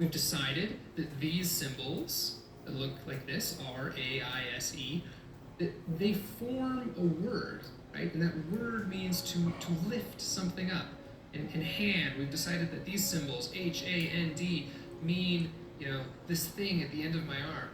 we've decided that these symbols that look like this, R-A-I-S-E, that they form a word, right? And that word means to lift something up. And hand, we've decided that these symbols, H-A-N-D, mean, this thing at the end of my arm.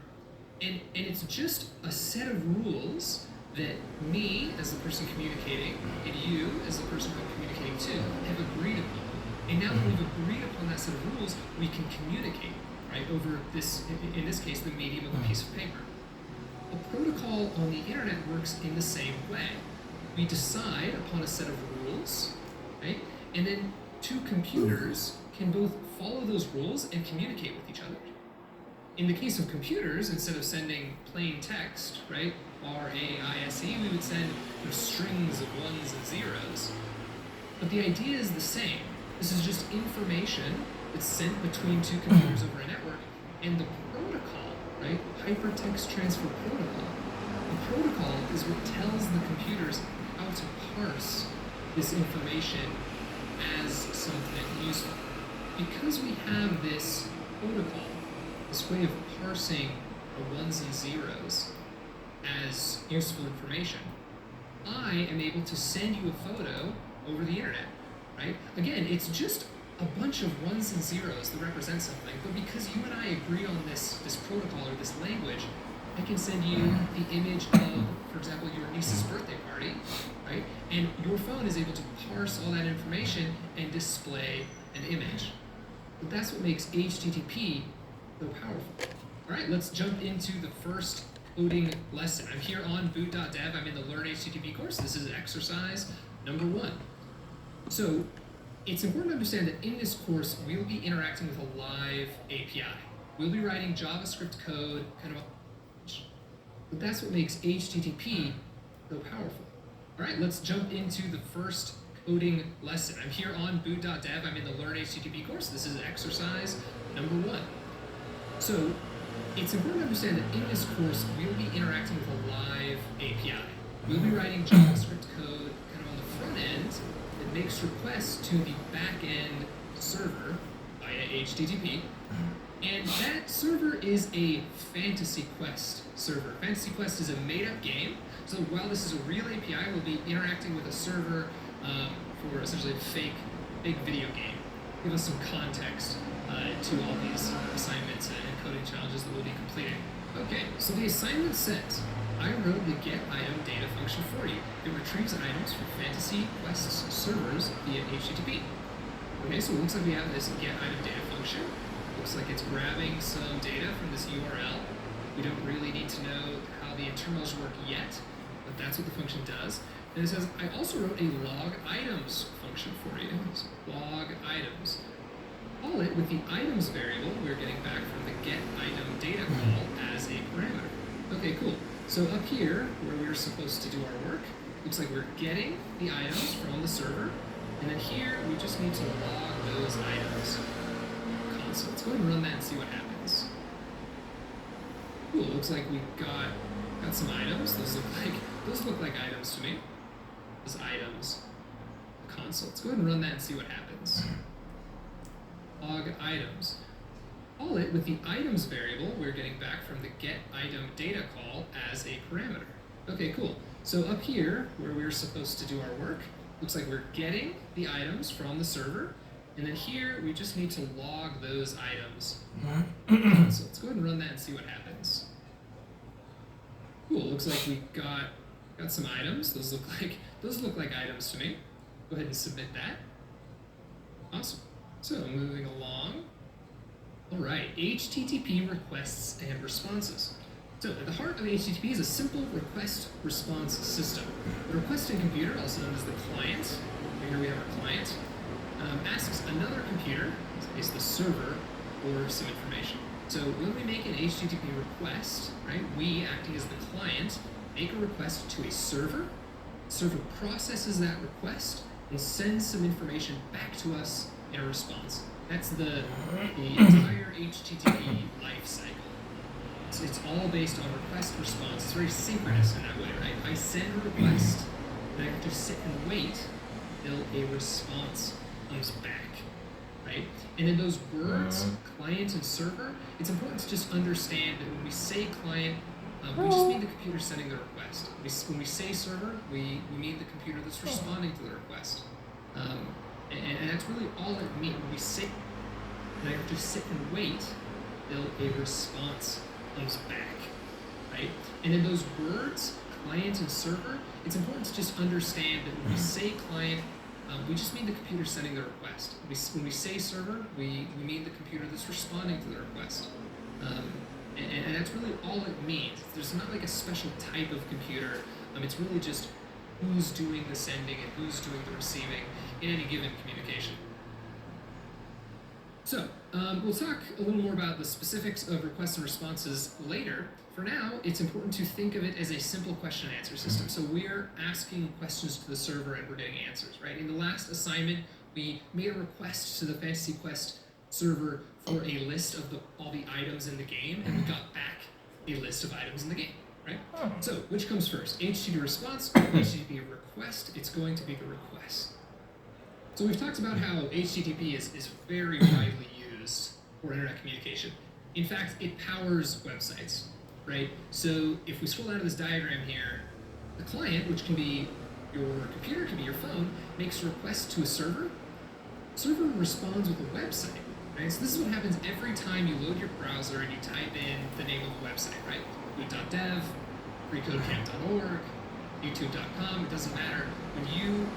And it's just a set of rules that me, as the person communicating, and you, as the person who I'm communicating to, have agreed upon. And now that we've agreed upon that set of rules, we can communicate, right, over this, in this case, the medium of a piece of paper. A protocol on the internet works in the same way. We decide upon a set of rules, right, and then two computers can both follow those rules and communicate with each other. In the case of computers, instead of sending plain text, right, R-A-I-S-E, we would send strings of ones and zeros. But the idea is the same. This is just information that's sent between two computers over a network. And the protocol, right, hypertext transfer protocol, the protocol is what tells the computers how to parse this information as something useful. Because we have this protocol, this way of parsing the ones and zeros as useful information, I am able to send you a photo over the internet, right? Again, it's just a bunch of ones and zeros that represent something, but because you and I agree on this protocol or this language, I can send you the image of, for example, your niece's birthday party, right? And your phone is able to parse all that information and display an image. But that's what makes HTTP so powerful. All right, let's jump into the first coding lesson. I'm here on boot.dev. I'm in the Learn HTTP course. This is exercise number 1. So it's important to understand that in this course, we'll be interacting with a live API. We'll be writing JavaScript code, but that's what makes HTTP so powerful. All right, let's jump into the first coding lesson. I'm here on boot.dev. I'm in the Learn HTTP course. This is exercise number 1. So it's important to understand that in this course, we'll be interacting with a live API. We'll be writing JavaScript code on the front end that makes requests to the back-end server via HTTP. And that server is a Fantasy Quest server. Fantasy Quest is a made-up game. So while this is a real API, we'll be interacting with a server for essentially a fake video game. Give us some context to all these assignments and coding challenges that we'll be completing. Okay, so the assignment says, I wrote the getItemData function for you. It retrieves items from Fantasy Quest's servers via HTTP. Okay, so it looks like we have this getItemData function. Looks like it's grabbing some data from this URL. We don't really need to know how the terminals work yet, but that's what the function does. And it says, I also wrote a log items function for you. So log items. Call it with the items variable we're getting back from the getItemData call as a parameter. Okay, cool. So up here, where we're supposed to do our work, looks like we're getting the items from the server, and then here we just need to log those items. So let's go ahead and run that and see what happens. Cool, looks like we got some items. Those look like items to me. Those items. Console. Let's go ahead and run that and see what happens. Log items. Call it with the items variable we're getting back from the getItemData call as a parameter. Okay, cool. So up here, where we're supposed to do our work, looks like we're getting the items from the server, and then here we just need to log those items. So let's go ahead and run that and see what happens. Cool, looks like we got some items. Those look like items to me. Go ahead and submit that. Awesome. So moving along. All right, HTTP requests and responses. So at the heart of HTTP is a simple request-response system. The requesting computer, also known as the client, here we have our client, asks another computer, in this case the server, for some information. So when we make an HTTP request, right, we, acting as the client, make a request to a server. The server processes that request and sends some information back to us in a response. That's the entire HTTP life cycle. So it's all based on request response. It's very synchronous in that way, right? I send a request, and I have to sit and wait until a response comes back. right? And in those words, client and server, it's important to just understand that when we say client, we just mean the computer sending the request. When we say server, we mean the computer that's responding to the request. And that's really all it means. When we say, and I have to sit and wait till a response comes back, right? And in those words, client and server, it's important to just understand that when we say client, we just mean the computer sending the request. When we say server, we mean the computer that's responding to the request. And that's really all it means. There's not like a special type of computer. It's really just who's doing the sending and who's doing the receiving in any given communication. So, we'll talk a little more about the specifics of requests and responses later. For now, it's important to think of it as a simple question and answer system. So we're asking questions to the server and we're getting answers, right? In the last assignment, we made a request to the Fantasy Quest server for a list of all the items in the game, and we got back a list of items in the game, right? So, which comes first? HTTP response or HTTP request? It's going to be the request. So we've talked about how HTTP is very widely used for internet communication. In fact, it powers websites, right? So if we scroll down to this diagram here, the client, which can be your computer, can be your phone, makes a request to a server. Server responds with a website, right? So this is what happens every time you load your browser and you type in the name of a website, right? boot.dev, freecodecamp.org, youtube.com, it doesn't matter. When you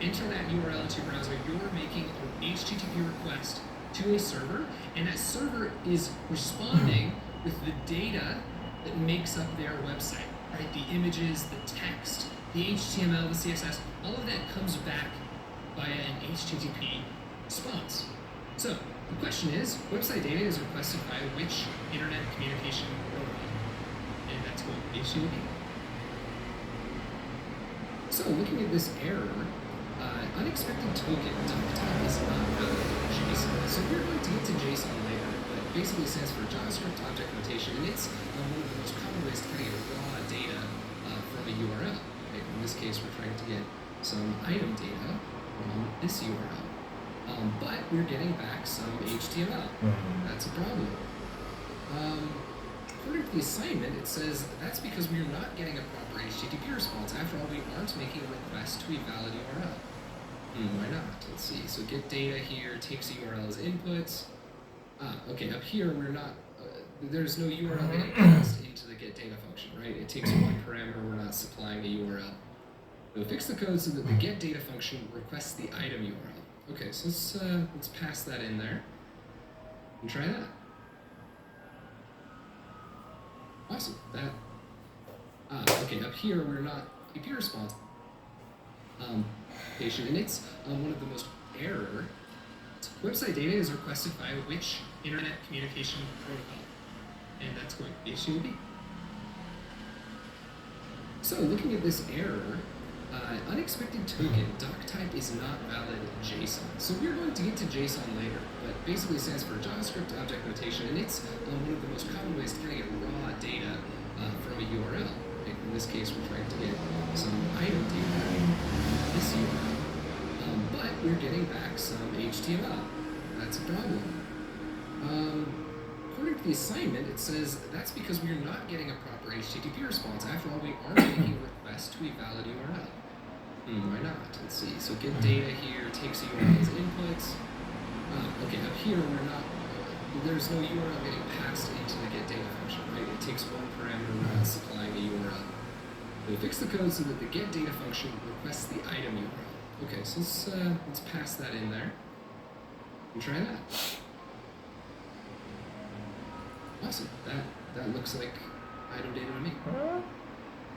enter that URL into your browser, you're making an HTTP request to a server, and that server is responding with the data that makes up their website, right? The images, the text, the HTML, the CSS, all of that comes back via an HTTP response. So the question is, website data is requested by which internet communication protocol? And that's called HTTP. So looking at this error, unexpected token type is not valid in JSON. So we're going to get to JSON later, but basically stands for JavaScript Object Notation, and it's one of the most common ways to kind of get raw data from a URL. Right? In this case, we're trying to get some item data from this URL, but we're getting back some HTML. That's a problem. According to the assignment, it says that's because we're not getting a proper HTTP response. After all, we aren't making a request to a valid URL. Why not? Let's see. So get data here takes a URL as inputs. Okay, up here we're not. There's no URL getting passed into the get data function, right? It takes one parameter. We're not supplying a URL. So fix the code so that the get data function requests the item URL. Okay, so let's pass that in there and try that. Awesome. Okay, up here we're not IP response. And it's one of the most error. Website data is requested by which internet communication protocol? And that's going to be HTTP. So looking at this error, unexpected token doc type is not valid in JSON. So we're going to get to JSON later, but basically it stands for JavaScript Object Notation, and it's one of the most common ways to kind of get raw data from a URL. Right? In this case, we're trying to get some item data from this URL, but we're getting back some HTML. That's a problem. According to the assignment, it says that's because we're not getting a proper HTTP response. After all, we aren't making a request to a valid URL. Why not? Let's see. So get data here takes a URL as inputs. Okay, up here we're not. There's no URL getting passed into the get data function, right? It takes one parameter. We're not supplying a URL. So fix the code so that the get data function requests the item URL. Okay, so let's pass that in there and try that. Awesome. That looks like item data to me.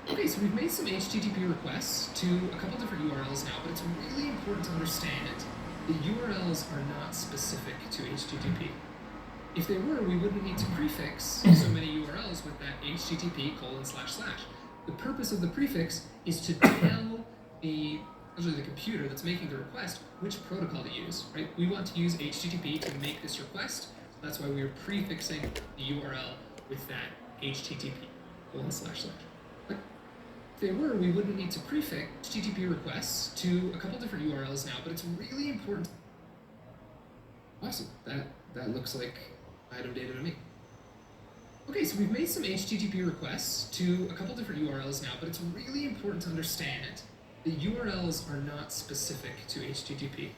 Okay, so we've made some HTTP requests to a couple different URLs now, but it's really important to understand the URLs are not specific to HTTP. If they were, we wouldn't need to prefix so many URLs with that HTTP://. The purpose of the prefix is to tell the computer that's making the request which protocol to use, right? We want to use HTTP to make this request, so that's why we are prefixing the URL with that HTTP://. If they were, we wouldn't need to prefix HTTP requests to a couple different URLs now, but it's really important. Awesome. That looks like item data to me. Okay, so we've made some HTTP requests to a couple different URLs now, but it's really important to understand that URLs are not specific to HTTP.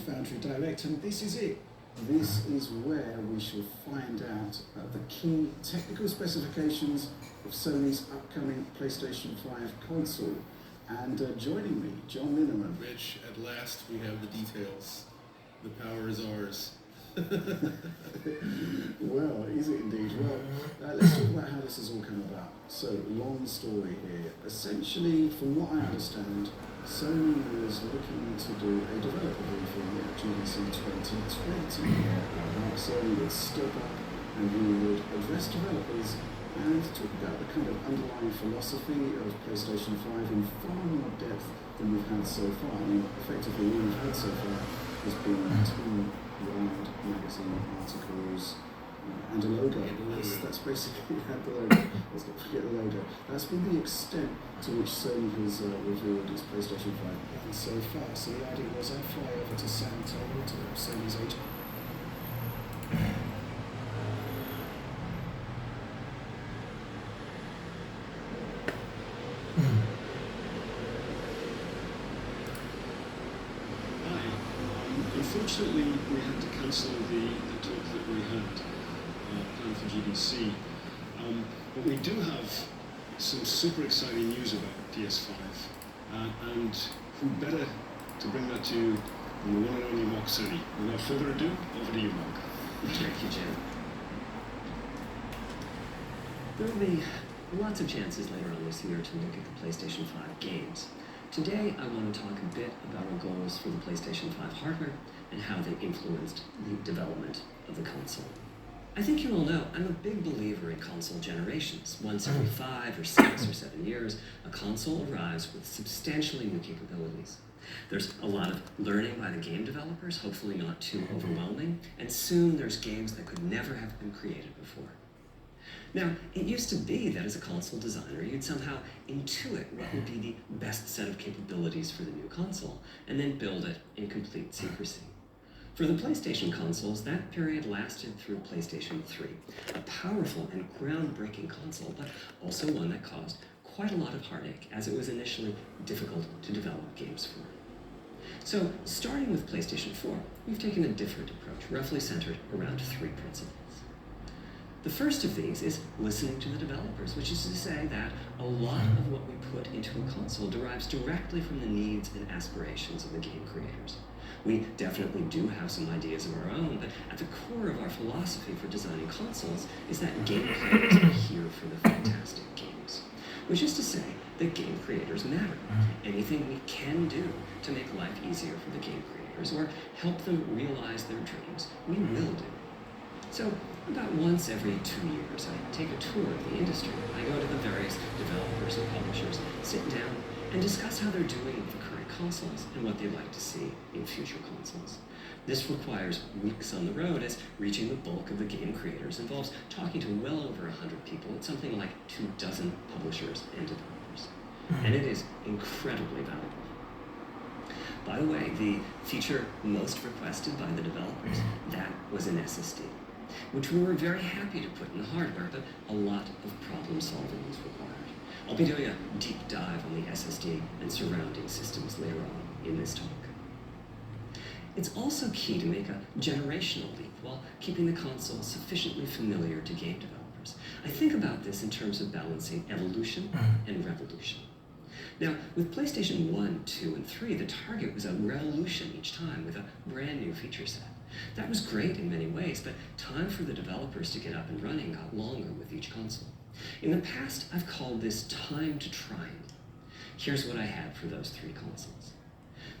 Foundry Direct, and this is it. This is where we shall find out the key technical specifications of Sony's upcoming PlayStation 5 console. And joining me, John Linneman. Rich, at last we have the details. The power is ours. Well, is it indeed? Well, let's talk about how this has all come about. So, long story here. Essentially, from what I understand, Sony was looking to do a developer briefing at GDC 2020. Sony would step up and we would address developers and talk about the kind of underlying philosophy of PlayStation 5 in far more depth than we've had so far. I mean, effectively, all we've had so far has been two round magazine articles and a logo. That's basically had the logo. Let's not forget the logo. That's been the extent to which Sony has revealed its PlayStation 5 plan so far. So the idea was I'd fly over to San Antonio to Sony's agent. Unfortunately, we had to cancel the talk that we had planned for GDC. But we do have some super exciting news about PS5. And who better to bring that to you than the one and only Mark Cerny. Without further ado, over to you, Mark. Thank you, Jim. There will be lots of chances later on this year to look at the PlayStation 5 games. Today, I want to talk a bit about our goals for the PlayStation 5 hardware and how they influenced the development of the console. I think you all know I'm a big believer in console generations. Once every 5 or 6 or 7 years, a console arrives with substantially new capabilities. There's a lot of learning by the game developers, hopefully not too overwhelming, and soon there's games that could never have been created before. Now, it used to be that as a console designer, you'd somehow intuit what would be the best set of capabilities for the new console, and then build it in complete secrecy. For the PlayStation consoles, that period lasted through PlayStation 3, a powerful and groundbreaking console, but also one that caused quite a lot of heartache, as it was initially difficult to develop games for. So, starting with PlayStation 4, we've taken a different approach, roughly centered around 3 principles. The first of these is listening to the developers, which is to say that a lot of what we put into a console derives directly from the needs and aspirations of the game creators. We definitely do have some ideas of our own, but at the core of our philosophy for designing consoles is that game creators are here for the fantastic games. Which is to say that game creators matter. Anything we can do to make life easier for the game creators gamers or help them realize their dreams, we will do. So about once every 2 years, I take a tour of the industry. I go to the various developers and publishers, sit down, and discuss how they're doing with the current consoles and what they'd like to see in future consoles. This requires weeks on the road, as reaching the bulk of the game creators involves talking to well over 100 people at something like 24 publishers and developers. And it is incredibly valuable. By the way, the feature most requested by the developers, that was an SSD, which we were very happy to put in the hardware, but a lot of problem solving was required. I'll be doing a deep dive on the SSD and surrounding systems later on in this talk. It's also key to make a generational leap while keeping the console sufficiently familiar to game developers. I think about this in terms of balancing evolution and revolution. Now, with PlayStation 1, 2, and 3, the target was a revolution each time with a brand new feature set. That was great in many ways, but time for the developers to get up and running got longer with each console. In the past, I've called this time to triumph. Here's what I had for those 3 consoles.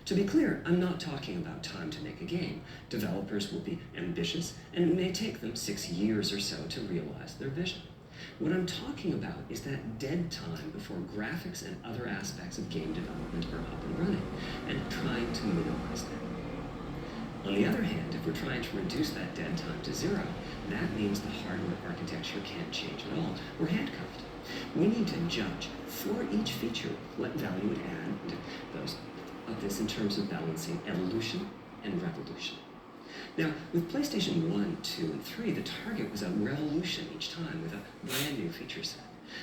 To be clear, I'm not talking about time to make a game. Developers will be ambitious, and it may take them 6 years or so to realize their vision. What I'm talking about is that dead time before graphics and other aspects of game development are up and running, and trying to minimize that. On the other hand, if we're trying to reduce that dead time to 0, that means the hardware architecture can't change at all. We're handcuffed. We need to judge for each feature what value it adds of this in terms of balancing evolution and revolution. Now, with PlayStation 1, 2, and 3, the target was a revolution each time with a brand new feature set.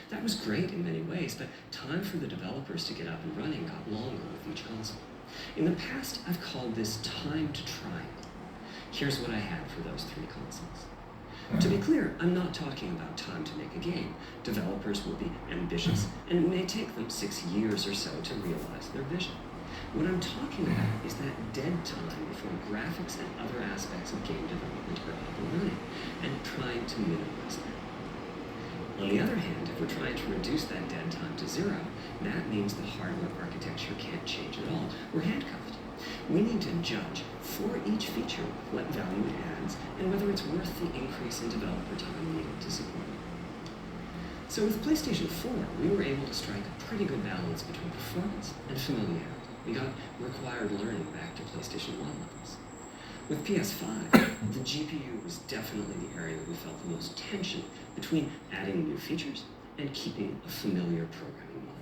That was great in many ways, but time for the developers to get up and running got longer with each console. In the past, I've called this time to triumph. Here's what I had for those 3 consoles. To be clear, I'm not talking about time to make a game. Developers will be ambitious, and it may take them 6 years or so to realize their vision. What I'm talking about is that dead time before graphics and other aspects of game development are up and running, and trying to minimize that. On the other hand, if we're trying to reduce that dead time to 0, that means the hardware architecture can't change at all. We're handcuffed. We need to judge for each feature what value it adds and whether it's worth the increase in developer time needed to support it. So with PlayStation 4, we were able to strike a pretty good balance between performance and familiarity. We got required learning back to PlayStation 1 levels. With PS5, the GPU was definitely the area that we felt the most tension between adding new features and keeping a familiar programming model.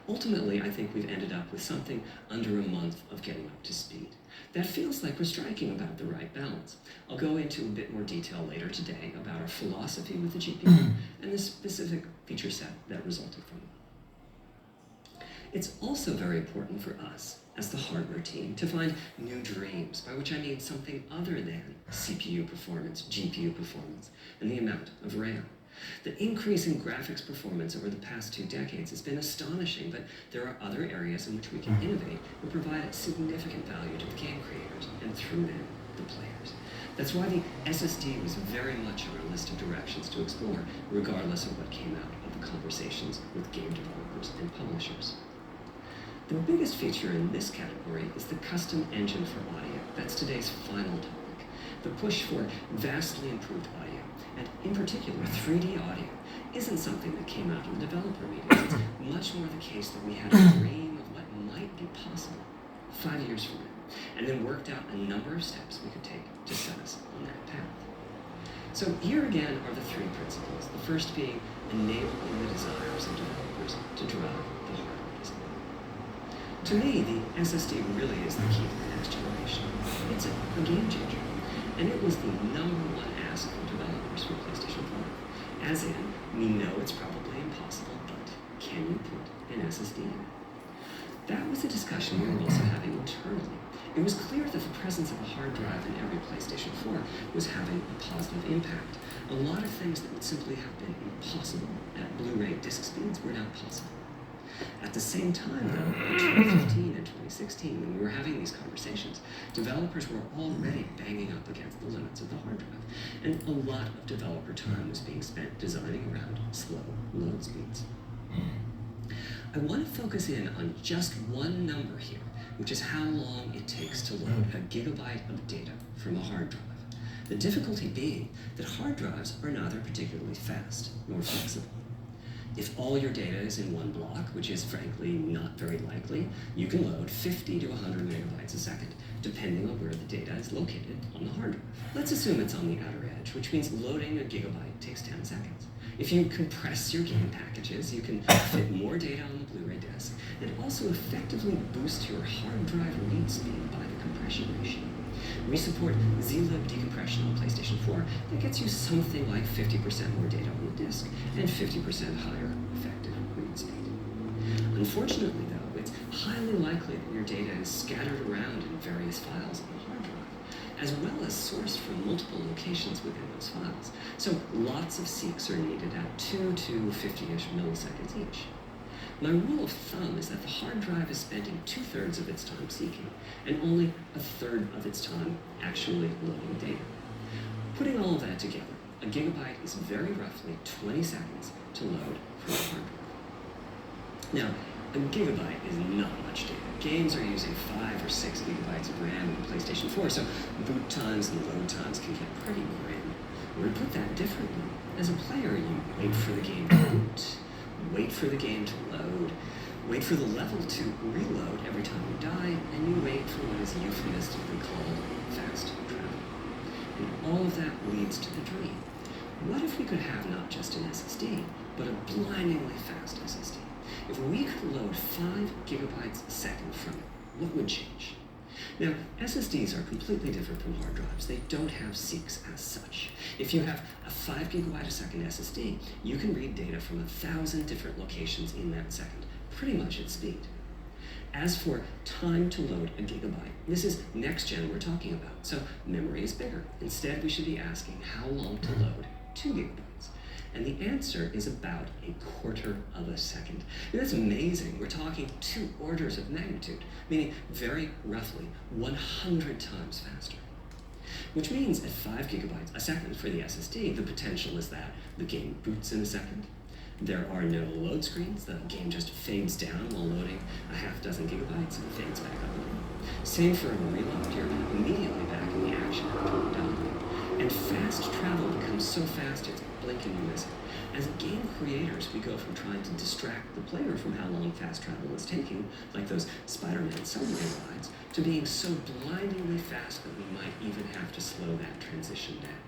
Ultimately, I think we've ended up with something under a month of getting up to speed. That feels like we're striking about the right balance. I'll go into a bit more detail later today about our philosophy with the GPU and the specific feature set that resulted from it. It's also very important for us, as the hardware team, to find new dreams, by which I mean something other than CPU performance, GPU performance, and the amount of RAM. The increase in graphics performance over the past 2 decades has been astonishing, but there are other areas in which we can innovate and provide significant value to the game creators, and through them, the players. That's why the SSD was very much on our list of directions to explore, regardless of what came out of the conversations with game developers and publishers. The biggest feature in this category is the custom engine for audio. That's today's final topic. The push for vastly improved audio, and in particular 3D audio, isn't something that came out of the developer meetings. It's much more the case that we had a dream of what might be possible 5 years from now, and then worked out a number of steps we could take to set us on that path. So here again are the 3 principles. The first being enabling the desires of developers to drive the hardware design. To me, the SSD really is the key to the next generation. It's a game changer. And it was the #1 ask from developers for PlayStation 4. As in, we know it's probably impossible, but can you put an SSD in? That was a discussion we were also having internally. It was clear that the presence of a hard drive in every PlayStation 4 was having a positive impact. A lot of things that would simply have been impossible at Blu-ray disc speeds were now possible. At the same time, though, in 2015 and 2016, when we were having these conversations, developers were already banging up against the limits of the hard drive, and a lot of developer time was being spent designing around slow load speeds. I want to focus in on just one number here, which is how long it takes to load a gigabyte of data from a hard drive. The difficulty being that hard drives are neither particularly fast nor flexible. If all your data is in one block, which is frankly not very likely, you can load 50 to 100 megabytes a second, depending on where the data is located on the hard drive. Let's assume it's on the outer edge, which means loading a gigabyte takes 10 seconds. If you compress your game packages, you can fit more data on the Blu-ray disc and also effectively boost your hard drive read speed by the compression ratio. We support zlib decompression on PlayStation 4 that gets you something like 50% more data on the disc and 50% higher effective read speed. Unfortunately, though, it's highly likely that your data is scattered around in various files on the hard drive, as well as sourced from multiple locations within those files. So lots of seeks are needed at 2 to 50-ish milliseconds each. My rule of thumb is that the hard drive is spending 2/3 of its time seeking, and only 1/3 of its time actually loading data. Putting all of that together, a gigabyte is very roughly 20 seconds to load from a hard drive. Now, a gigabyte is not much data. Games are using 5 or 6 gigabytes of RAM in PlayStation 4, so boot times and load times can get pretty grim. Or to put that differently, as a player, you wait for the game to boot, wait for the game to load, wait for the level to reload every time you die, and you wait for what is euphemistically called fast travel. And all of that leads to the dream. What if we could have not just an SSD, but a blindingly fast SSD? If we could load 5 gigabytes a second from it, what would change? Now, SSDs are completely different from hard drives. They don't have seeks as such. If you have a 5 gigabyte a second SSD, you can read data from 1,000 different locations in that second, pretty much at speed. As for time to load a gigabyte, this is next gen we're talking about, so memory is bigger. Instead, we should be asking how long to load 2 gigabytes. And the answer is about 1/4 of a second. And that's amazing. We're talking 2 orders of magnitude, meaning very roughly 100 times faster. Which means at 5 gigabytes a second for the SSD, the potential is that the game boots in a second. There are no load screens. The game just fades down while loading a half dozen gigabytes and fades back up again. Same for a reload. You're immediately back in the action after you're done. And fast travel becomes so fast it's blink and you miss it. As game creators, we go from trying to distract the player from how long fast travel is taking, like those Spider-Man subway rides, to being so blindingly fast that we might even have to slow that transition down.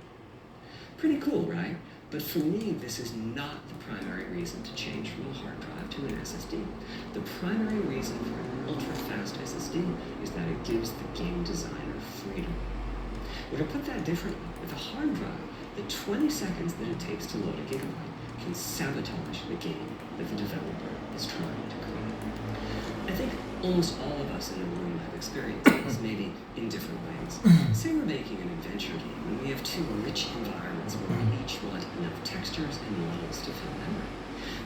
Pretty cool, right? But for me, this is not the primary reason to change from a hard drive to an SSD. The primary reason for an ultra-fast SSD is that it gives the game designer freedom. Or to put that differently, with a hard drive, the 20 seconds that it takes to load a gigabyte can sabotage the game that the developer is trying to create. I think almost all of us in the room have experienced this, maybe in different ways. Say we're making an adventure game, and we have 2 rich environments where we each want enough textures and models to fill memory.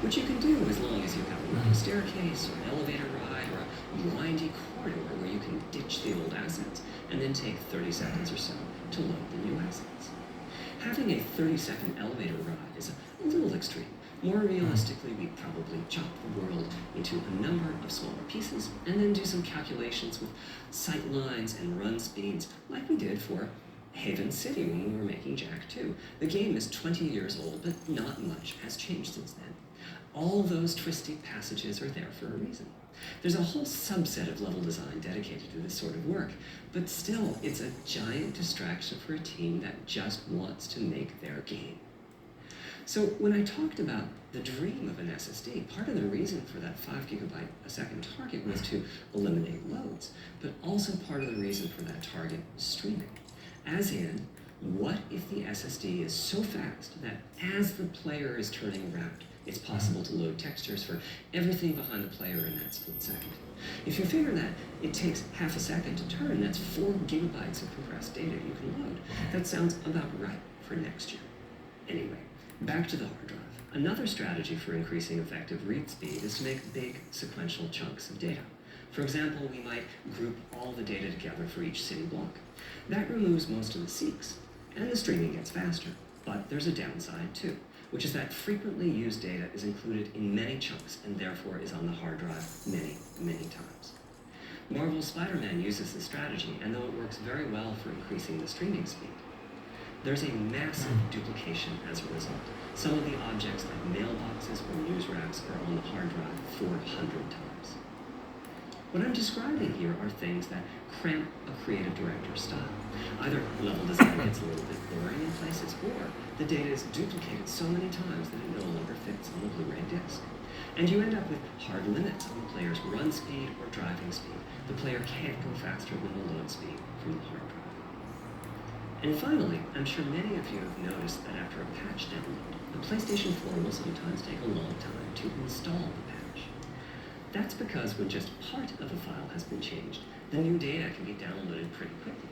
Which you can do as long as you have a long staircase, or an elevator ride, or a windy corridor where you can ditch the old assets, and then take 30 seconds or so to load the new assets. Having a 30-second elevator ride is a little extreme. More realistically, we'd probably chop the world into a number of smaller pieces and then do some calculations with sight lines and run speeds like we did for Haven City when we were making Jak 2. The game is 20 years old, but not much has changed since then. All those twisty passages are there for a reason. There's a whole subset of level design dedicated to this sort of work, but still, it's a giant distraction for a team that just wants to make their game. So when I talked about the dream of an SSD, part of the reason for that 5 gigabyte a second target was to eliminate loads, but also part of the reason for that target was streaming. As in, what if the SSD is so fast that as the player is turning around, it's possible to load textures for everything behind the player in that split second? If you figure that it takes half a second to turn, that's 4 gigabytes of compressed data you can load. That sounds about right for next year. Anyway, back to the hard drive. Another strategy for increasing effective read speed is to make big sequential chunks of data. For example, we might group all the data together for each city block. That removes most of the seeks, and the streaming gets faster. But there's a downside too, which is that frequently used data is included in many chunks and therefore is on the hard drive many, many times. Marvel's Spider-Man uses this strategy, and though it works very well for increasing the streaming speed, there's a massive duplication as a result. Some of the objects like mailboxes or news racks are on the hard drive 400 times. What I'm describing here are things that cramp a creative director's style. Either level design gets a little bit boring in places, or the data is duplicated so many times that it no longer fits on the Blu-ray disc. And you end up with hard limits on the player's run speed or driving speed. The player can't go faster than the load speed from the hard drive. And finally, I'm sure many of you have noticed that after a patch download, the PlayStation 4 will sometimes take a long time to install the patch. That's because when just part of a file has been changed, the new data can be downloaded pretty quickly.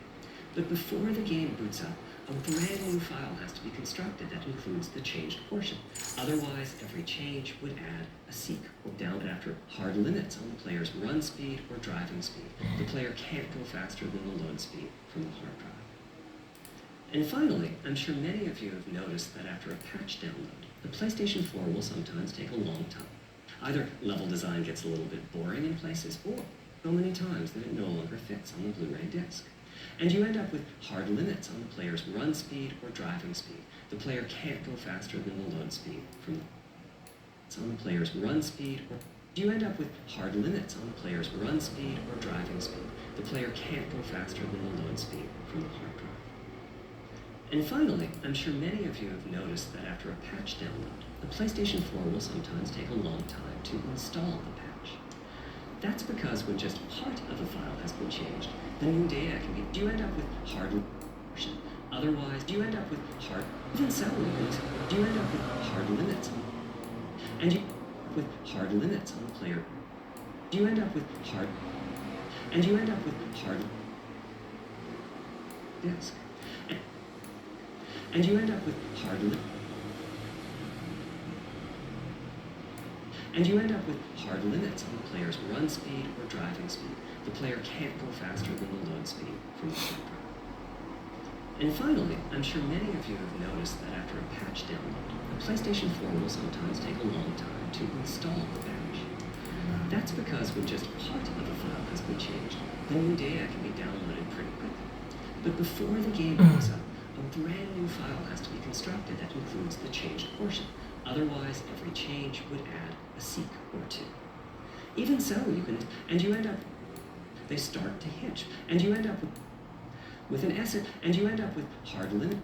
But before the game boots up, a brand new file has to be constructed that includes the changed portion. Otherwise, every change would add a seek or down after hard limits on the player's run speed or driving speed. The player can't go faster than the load speed from the hard drive. And finally, I'm sure many of you have noticed that after a patch download, the PlayStation 4 will sometimes take a long time. Either level design gets a little bit boring in places, or so many times that it no longer fits on the Blu-ray disc. And you end up with hard limits on the player's run speed or driving speed. The player can't go faster than the load speed from on the player's run speed, or you end up with hard limits on the player's run speed or driving speed. The player can't go faster than the load speed from the hard drive. And finally, I'm sure many of you have noticed that after a patch download, the PlayStation 4 will sometimes take a long time to install the patch. That's because when just part of a file has been changed, the new data can be, you end up with hard limits. Otherwise, you end up with hard, even so, you end up with hard limits. And you with hard limits on the player. You end up with hard, and you end up with hard disk. And you end up with hard limits. And you end up with hard limits on the player's run speed or driving speed. The player can't go faster than the load speed from the hard drive. And finally, I'm sure many of you have noticed that after a patch download, the PlayStation 4 will sometimes take a long time to install the patch. That's because when just part of a file has been changed, the new data can be downloaded pretty quickly. But before the game boots up, a brand new file has to be constructed that includes the changed portion. Otherwise, every change would add a seek or two. Even so, you can, and you end up, they start to hitch, and you end up with an S, and you end up with hard limit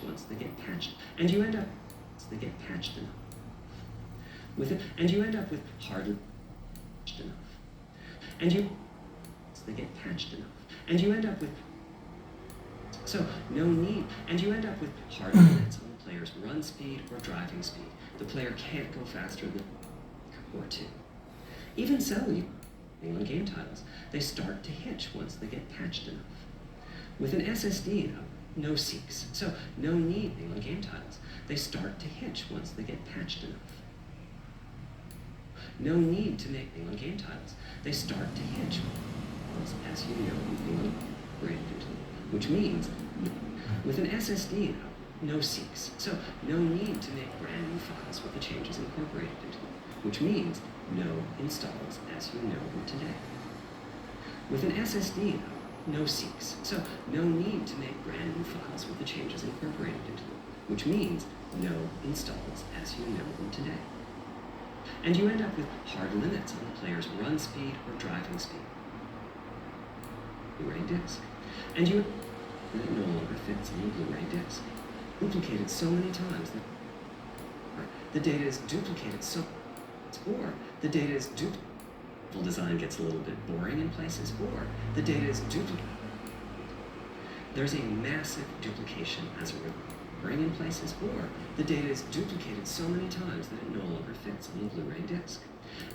once they get patched, and you end up, they get patched enough. With it, and you end up with hard enough, and you, they get patched enough, and you end up with, so no need, and you end up with hard limits on the player's run speed or driving speed. The player can't go faster than or two. Even so, on game titles, they start to hitch once they get patched enough. With an SSD, no seeks, so no need on game titles. They start to hitch once they get patched enough. No need to make on game titles. They start to hitch, as you know, which means with an SSD, no seeks, so no need to make brand new files with the changes incorporated into them, which means no installs as you know them today. With an SSD, no seeks, so no need to make brand new files with the changes incorporated into them, which means no installs as you know them today. And you end up with hard limits on the player's run speed or driving speed. Blu-ray disc. And you it no longer fits on the Blu-ray disc. Duplicated so many times that the data is duplicated so, or the data is duplicated. Full design gets a little bit boring in places, or the data is duplicated. There's a massive duplication as a result. Boring in places, or the data is duplicated so many times that it no longer fits on the Blu-ray disc.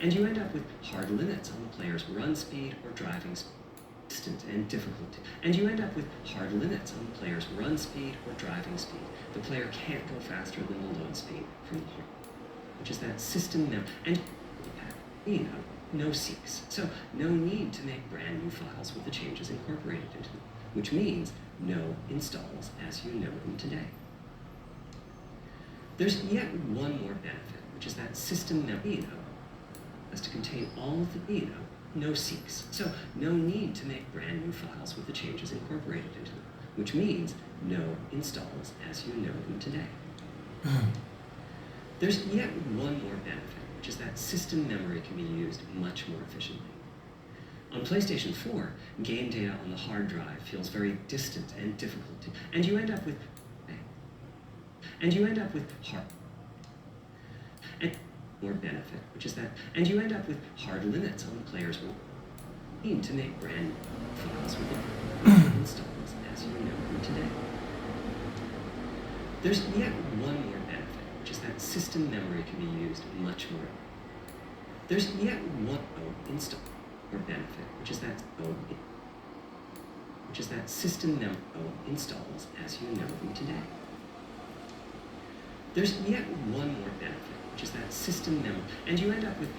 And you end up with hard limits on the player's run speed or driving speed. And difficulty. And you end up with hard limits on the player's run speed or driving speed. The player can't go faster than the load speed from the hard, which is that system mem. And no seeks, so no need to make brand new files with the changes incorporated into them, which means no installs as you know them today. There's yet one more benefit, which is that system mem has to contain all of the no seeks. So no need to make brand new files with the changes incorporated into them, which means no installs as you know them today. There's yet one more benefit, which is that system memory can be used much more efficiently. On PlayStation 4, game data on the hard drive feels very distant and difficult to, and you end up with hard and more benefit, which is that, and you end up with hard limits on the player's need to make brand new files with the installs as you know them today. There's yet one more benefit, which is that system memory can be used much more. There's yet one install or benefit, which is that system memory installs as you know them today. There's yet one more benefit, which is that system memory, and you end up with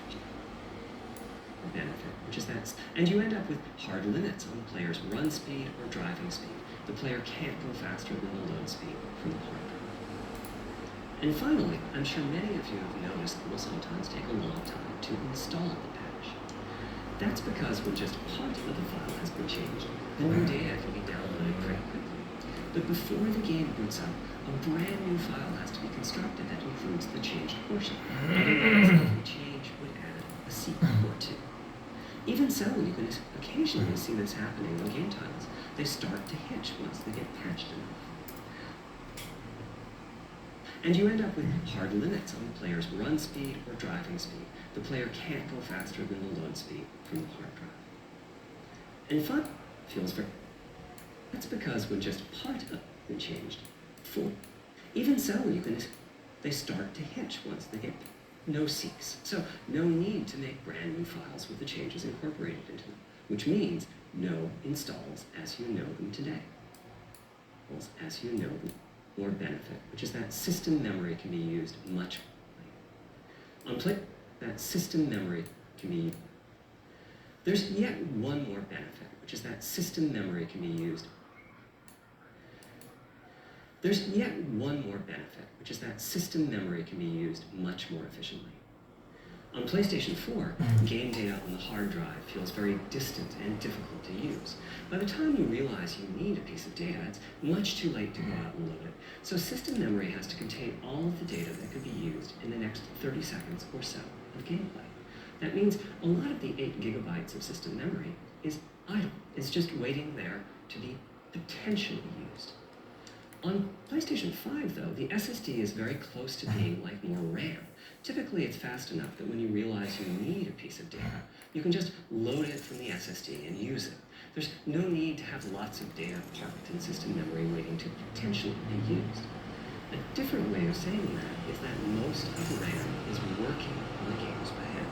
benefit, which is that, and you end up with hard limits on the player's run speed or driving speed. The player can't go faster than the load speed from the hard drive. And finally, I'm sure many of you have noticed it will sometimes take a long time to install the patch. That's because when just part of the file has been changed, the new data can be downloaded pretty quickly. But before the game boots up, a brand new file has to be constructed that includes the changed portion. Otherwise, every change would add a seek or two. Even so, you can occasionally see this happening on game titles. They start to hitch once they get patched enough. And you end up with hard limits on the player's run speed or driving speed. The player can't go faster than the load speed from the hard drive. And fun feels very... That's because when just part of it changed, full. Even so, they start to hitch once they get no seeks. So no need to make brand new files with the changes incorporated into them, which means no installs as you know them today. As you know them. More benefit, which is that system memory can be used much more. On play, that system memory can be used. There's yet one more benefit, which is that system memory can be used. There's yet one more benefit, which is that system memory can be used much more efficiently. On PlayStation 4, game data on the hard drive feels very distant and difficult to use. By the time you realize you need a piece of data, it's much too late to go out and load it. So system memory has to contain all of the data that could be used in the next 30 seconds or so of gameplay. That means a lot of the 8 gigabytes of system memory is idle. It's just waiting there to be potentially used. On PlayStation 5, though, the SSD is very close to being like more RAM. Typically, it's fast enough that when you realize you need a piece of data, you can just load it from the SSD and use it. There's no need to have lots of data parked in system memory waiting to potentially be used. A different way of saying that is that most of RAM is working on the game's behalf.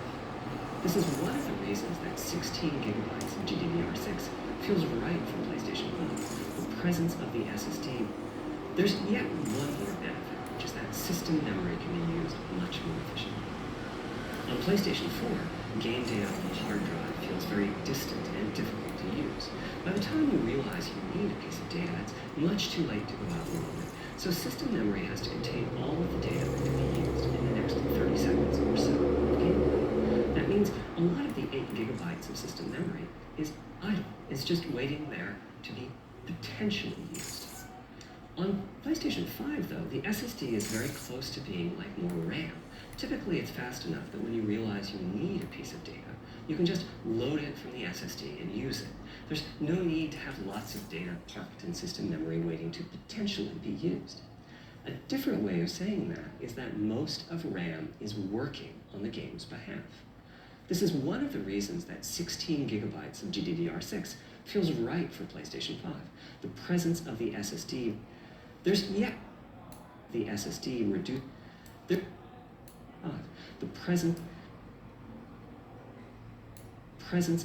This is one of the reasons that 16 gigabytes of GDDR6 feels right for PlayStation 5. The presence of the SSD. There's yet one more benefit, which is that system memory can be used much more efficiently. On PlayStation 4, game data on the hard drive feels very distant and difficult to use. By the time you realize you need a piece of data, it's much too late to go out and load it. So system memory has to contain all of the data that can be used in the next 30 seconds or so of gameplay. That means a lot of the 8 gigabytes of system memory is idle. It's just waiting there to be potentially used. On PlayStation 5, though, the SSD is very close to being like more RAM. Typically, it's fast enough that when you realize you need a piece of data, you can just load it from the SSD and use it. There's no need to have lots of data parked in system memory waiting to potentially be used. A different way of saying that is that most of RAM is working on the game's behalf. This is one of the reasons that 16 gigabytes of GDDR6 feels right for PlayStation 5. The presence of the SSD. There's yet the SSD reduced. The presence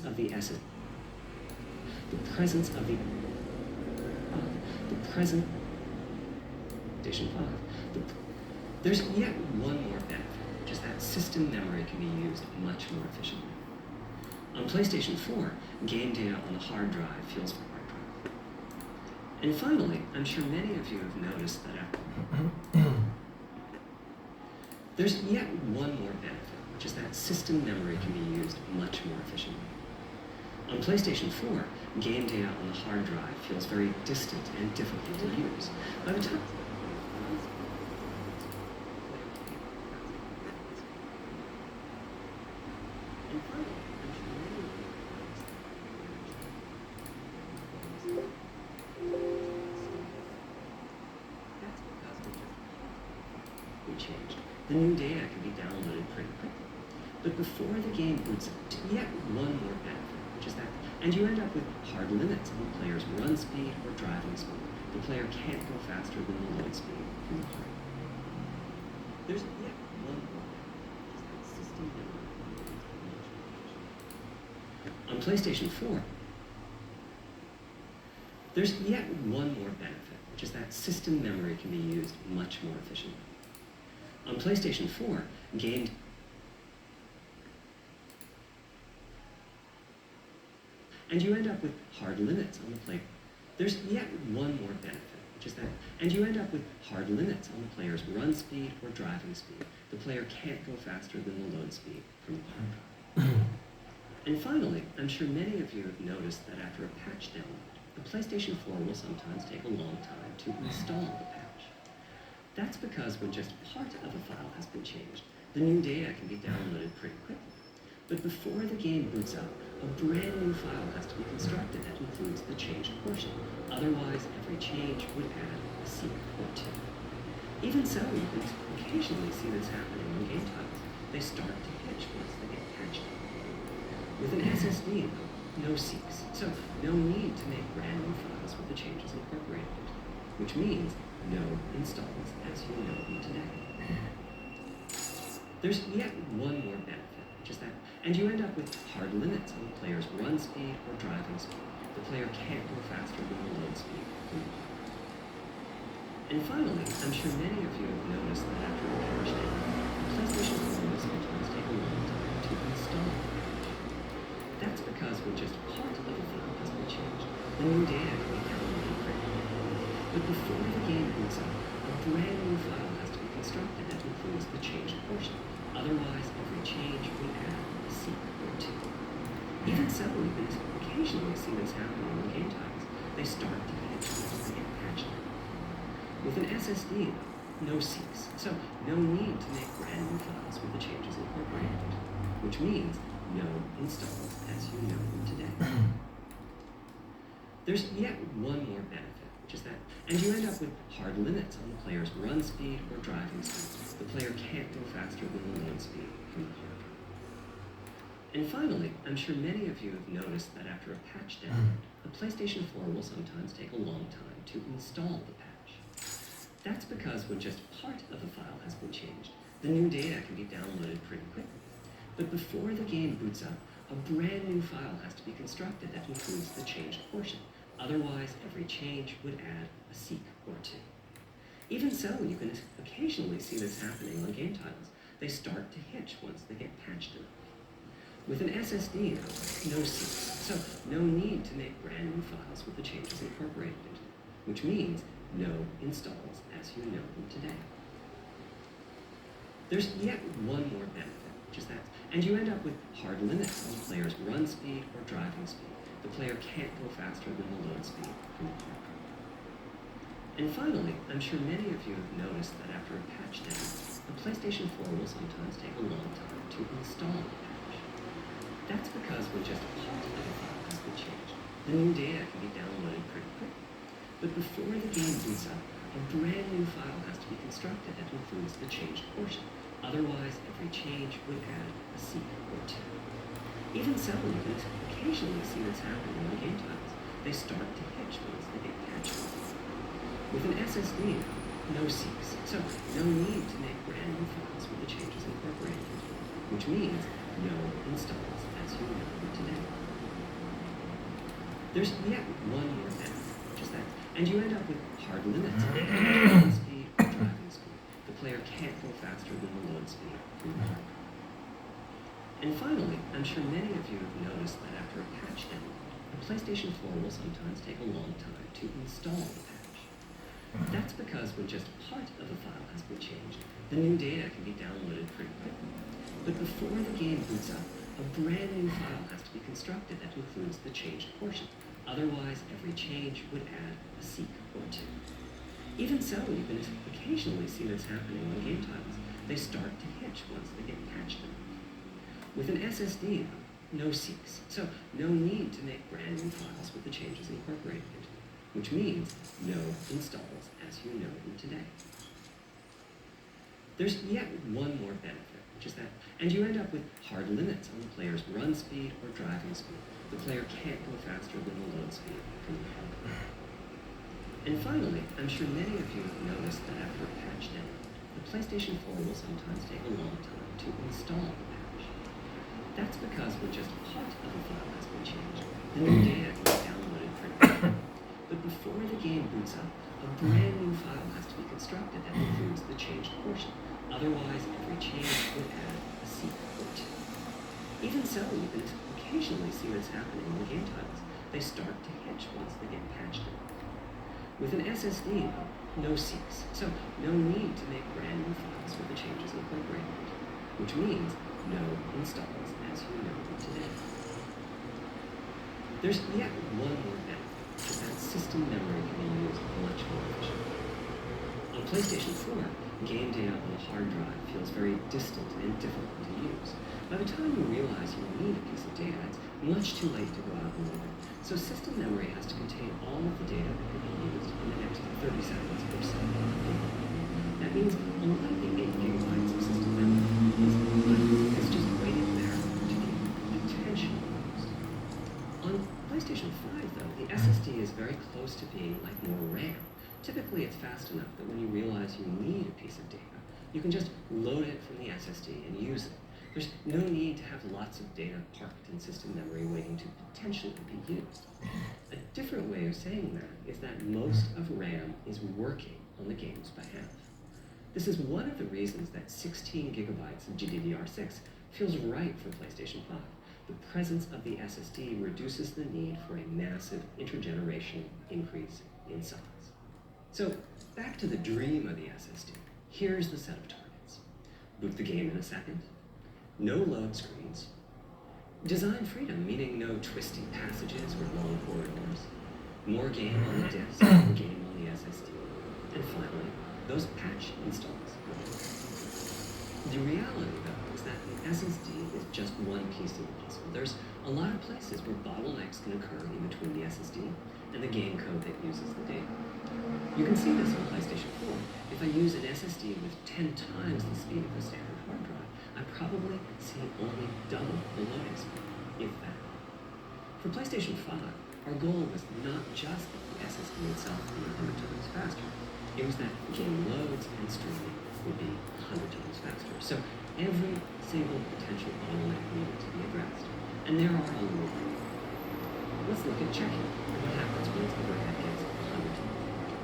of the SSD. The presence of the present PlayStation 5. There's yet one more benefit, which is that system memory can be used much more efficiently. On PlayStation 4, game data on the hard drive feels very hard drive. And finally, I'm sure many of you have noticed that there's yet one more benefit, which is that system memory can be used much more efficiently. On PlayStation 4, game data on the hard drive feels very distant and difficult to use. By the time changed. The new data can be downloaded pretty quickly. But before the game boots up, yet one more benefit, which is that, and you end up with hard limits on the player's run speed or driving speed. The player can't go faster than the load speed from the hardware. There's yet one more benefit, which is that system memory. On PlayStation 4, there's yet one more benefit, which is that system memory can be used much more efficiently. On PlayStation 4, game and you end up with hard limits on the play. There's yet one more benefit, which is that, and you end up with hard limits on the player's run speed or driving speed. The player can't go faster than the load speed from the hard drive. And finally, I'm sure many of you have noticed that after a patch download, the PlayStation 4 will sometimes take a long time to install the patch. That's because when just part of a file has been changed, the new data can be downloaded pretty quickly. But before the game boots up, a brand new file has to be constructed that includes the changed portion. Otherwise, every change would add a secret or two. Even so, you can occasionally see this happening on game titles. They start to hitch once they get patched. With an SSD, no seeks, so no need to make brand new files with the changes incorporated into them, which means no installs as you know them today. There's yet one more benefit, which is that, and you end up with hard limits on the player's run speed or driving speed. The player can't go faster than the load speed from the hardware. And finally, I'm sure many of you have noticed that after a patch download, the PlayStation 4 will sometimes take a long time to install the patch. That's because when just part of a file has been changed, the new data can be downloaded quickly. But before the game boots up, a brand new file has to be constructed that includes the changed portion. Otherwise, every change would add a secret or two. Even so, you can occasionally see this happening on game titles. They start to hitch once they get patched. With an SSD, no seeks, so no need to make brand new files with the changes incorporated, which means no installs as you know them today. There's yet one more benefit, which is that, and you end up with hard limits on the player's run speed or driving speed. The player can't go faster than the load speed from the hard drive. And finally, I'm sure many of you have noticed that after a patch download, the PlayStation 4 will sometimes take a long time to install the patch. That's because when just part of a file has been changed, the new data can be downloaded pretty quickly. But before the game boots up, a brand new file has to be constructed that includes the changed portion. Otherwise, every change would add a seek or two. Even so, you can occasionally see this happening on game titles. They start to hitch once they get patched enough. With an SSD, no seeks, so no need to make brand new files with the changes incorporated into them, which means no installs as you know them today. There's yet one more benefit, which is that, and you end up with hard limits on the player's run speed or driving speed. The player can't go faster than the load speed from the hard drive. And finally, I'm sure many of you have noticed that after a patch download, the PlayStation 4 will sometimes take a long time to install the patch. That's because when just part of a file has been changed, the new data can be downloaded pretty quickly. But before the game boots up, a brand new file has to be constructed that includes the changed portion. Otherwise, every change would add a seek or two. Even so, you can occasionally see this happening on game titles. They start to hitch once they get patched. With an SSD, no seeks, so no need to make brand new files with the changes incorporated into them, which means no installs as you know them today. There's yet one more benefit, which is that, and you end up with hard limits on the speed or driving speed. The player can't go faster than the load speed from the hard drive. And finally, I'm sure many of you have noticed that after a patch download, the PlayStation 4 will sometimes take a long time to install the patch. That's because when just part of a file has been changed, the new data can be downloaded pretty quickly. But before the game boots up, a a brand new file has to be constructed that includes the changed portion. Otherwise, every change would add a seek or two. Even so, you can occasionally see this happening on game titles. They start to hitch once they get patched in. With an SSD, no seeks, so no need to make brand new files with the changes incorporated into them, which means no installs as you know them today. There's yet one more benefit, which is that, and you end up with hard limits on the player's run speed or driving speed. The player can't go faster than the load speed from the hardware. And finally, I'm sure many of you have noticed that after a patch download, the PlayStation 4 will sometimes take a long time to install the patch. That's because when just part of a file has been changed, the new data is downloaded quickly. But before the game boots up, a brand new file has to be constructed that includes the changed portion. Otherwise, every change would add a seek or two. Even so, you can occasionally see this happening on game titles. They start to hitch once they get patched in. With an SSD, no seeks, so no need to make brand new files with the changes incorporated, which means no installs as you know them today. There's yet one more benefit, which is that system memory can be used much more efficiently. On PlayStation 4, game data on a hard drive feels very distant and difficult to use. By the time you realize you need a piece of data, it's much too late to go out and move it. So system memory has to contain all of the data that can be used in the next 30 seconds or so. That means a lot of the 8 gigabytes of system memory is just waiting there to be potentially used. On PlayStation 5, though, the SSD is very close to being like more RAM. Typically, it's fast enough that when you realize you need a piece of data, you can just load it from the SSD and use it. There's no need to have lots of data parked in system memory waiting to potentially be used. A different way of saying that is that most of RAM is working on the game's behalf. This is one of the reasons that 16 gigabytes of GDDR6 feels right for PlayStation 5. The presence of the SSD reduces the need for a massive intergenerational increase in size. So, back to the dream of the SSD. Here's the set of targets. Boot the game in a second. No load screens. Design freedom, meaning no twisty passages or long corridors. More game on the disk, more game on the SSD. And finally, those patch installs. The reality, though, is that the SSD is just one piece of the puzzle. There's a lot of places where bottlenecks can occur in between the SSD and the game code that uses the data. You can see this on PlayStation 4. If I use an SSD with 10 times the speed of a standard hard drive, I probably see only double the loading speed, if that. For PlayStation 5, our goal was not just that the SSD itself be 100 times faster. It was that game loads and streaming would be 100 times faster. So every single potential bottleneck needed to be addressed. And there are a lot. Let's look at check-in and what happens when its overhead gets 100 times larger.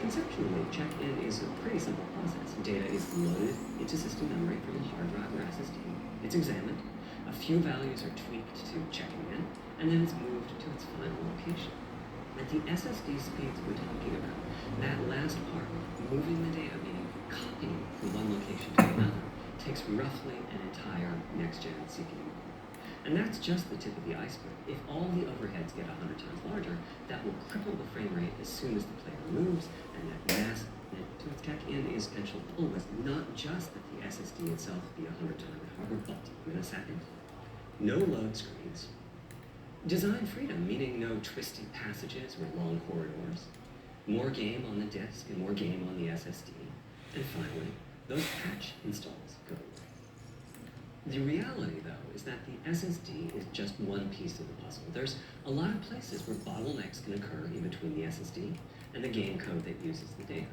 Conceptually, check-in is a pretty simple process. Data is loaded into system memory from the hard drive or SSD. It's examined. A few values are tweaked to checking in, and then it's moved to its final location. At the SSD speeds we're talking about, that last part, moving the data, meaning copying from one location to another, takes roughly an entire next-gen CPU. And that's just the tip of the iceberg. If all the overheads get 100 times larger, that will cripple the frame rate as soon as the player moves, and that mass to its check-in is potential pull was not just that the SSD itself be 100 times harder, but in a second. No load screens. Design freedom, meaning no twisty passages or long corridors. More game on the disk and more game on the SSD. And finally, those patch installs go away. The reality, though, is that the SSD is just one piece of the puzzle. There's a lot of places where bottlenecks can occur in between the SSD and the game code that uses the data.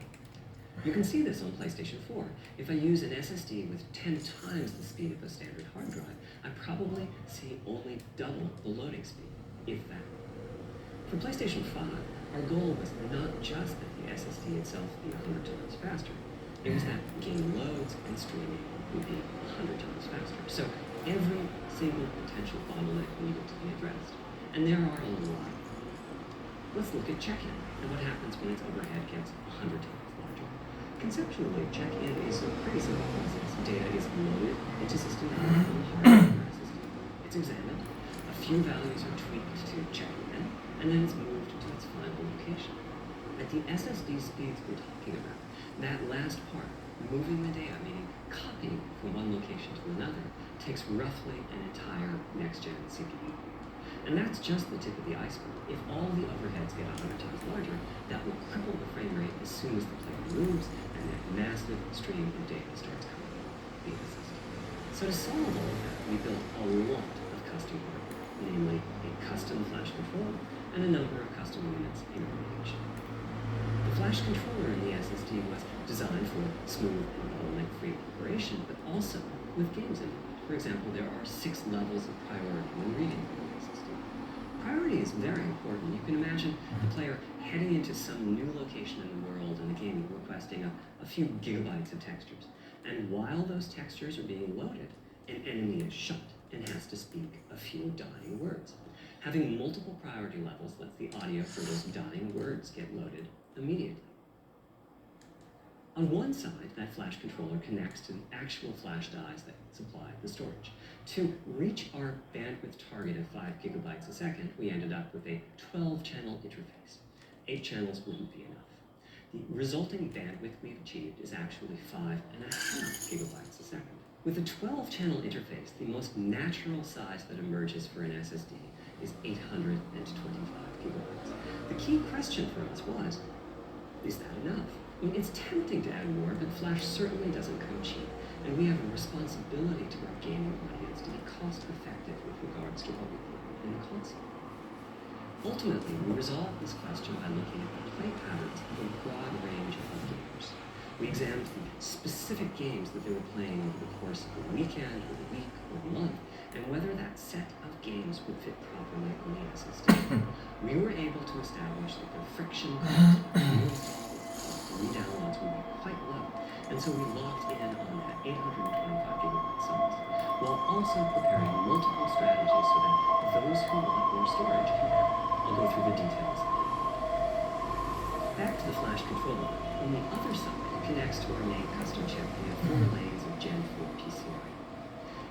You can see this on PlayStation 4. If I use an SSD with 10 times the speed of a standard hard drive, I probably see only double the loading speed, if that. For PlayStation 5, our goal was not just that the SSD itself be 100 times faster. It was that game loads and streaming would be 100 times faster. So every single potential bottleneck needed to be addressed. And there are a lot. Let's look at check-in and what happens when its overhead gets 100 times larger. Conceptually, check-in is a pretty simple process. Data is loaded into system memory from the hard drive or SSD. It's examined, a few values are tweaked to check in, and then it's moved to its final location. At the SSD speeds we're talking about, that last part, moving the data, meaning copying from one location to another, takes roughly an entire next-gen CPU. And that's just the tip of the iceberg. If all the overheads get 100 times larger, that will cripple the frame rate as soon as the player moves and that massive stream of data starts coming out via the system. So to solve all of that, we built a lot of custom hardware, namely a custom flash controller and a number of custom units in automation. The flash controller in the SSD was designed for smooth and bottleneck-free operation, but also with games in it. For example, there are 6 levels of priority when reading from the SSD. Priority is very important. You can imagine the player heading into some new location in the world and the game requesting a few gigabytes of textures. And while those textures are being loaded, an enemy is shot and has to speak a few dying words. Having multiple priority levels lets the audio for those dying words get loaded immediately. On one side, that flash controller connects to the actual flash dies that supply the storage. To reach our bandwidth target of 5 gigabytes a second, we ended up with a 12-channel interface. 8 channels wouldn't be enough. The resulting bandwidth we've achieved is actually 5.5 gigabytes a second. With a 12-channel interface, the most natural size that emerges for an SSD is 825 gigabytes. The key question for us was, is that enough? I mean, it's tempting to add more, but Flash certainly doesn't come cheap, and we have a responsibility to our gaming audience to be cost-effective with regards to what we put in the console. Ultimately, we resolved this question by looking at the play patterns of a broad range of gamers. We examined the specific games that they were playing over the course of a weekend, or a week, or a month, and whether that set of games would fit properly on the SSD. We were able to establish that the friction cost re-downloads would be quite low, and so we locked in on that 825 gigabyte size, while also preparing multiple strategies so that those who want more storage can have. I'll go through the details. Back to the flash controller. On the other side, it connects to our main custom chip via 4 lanes of Gen 4 PCIe.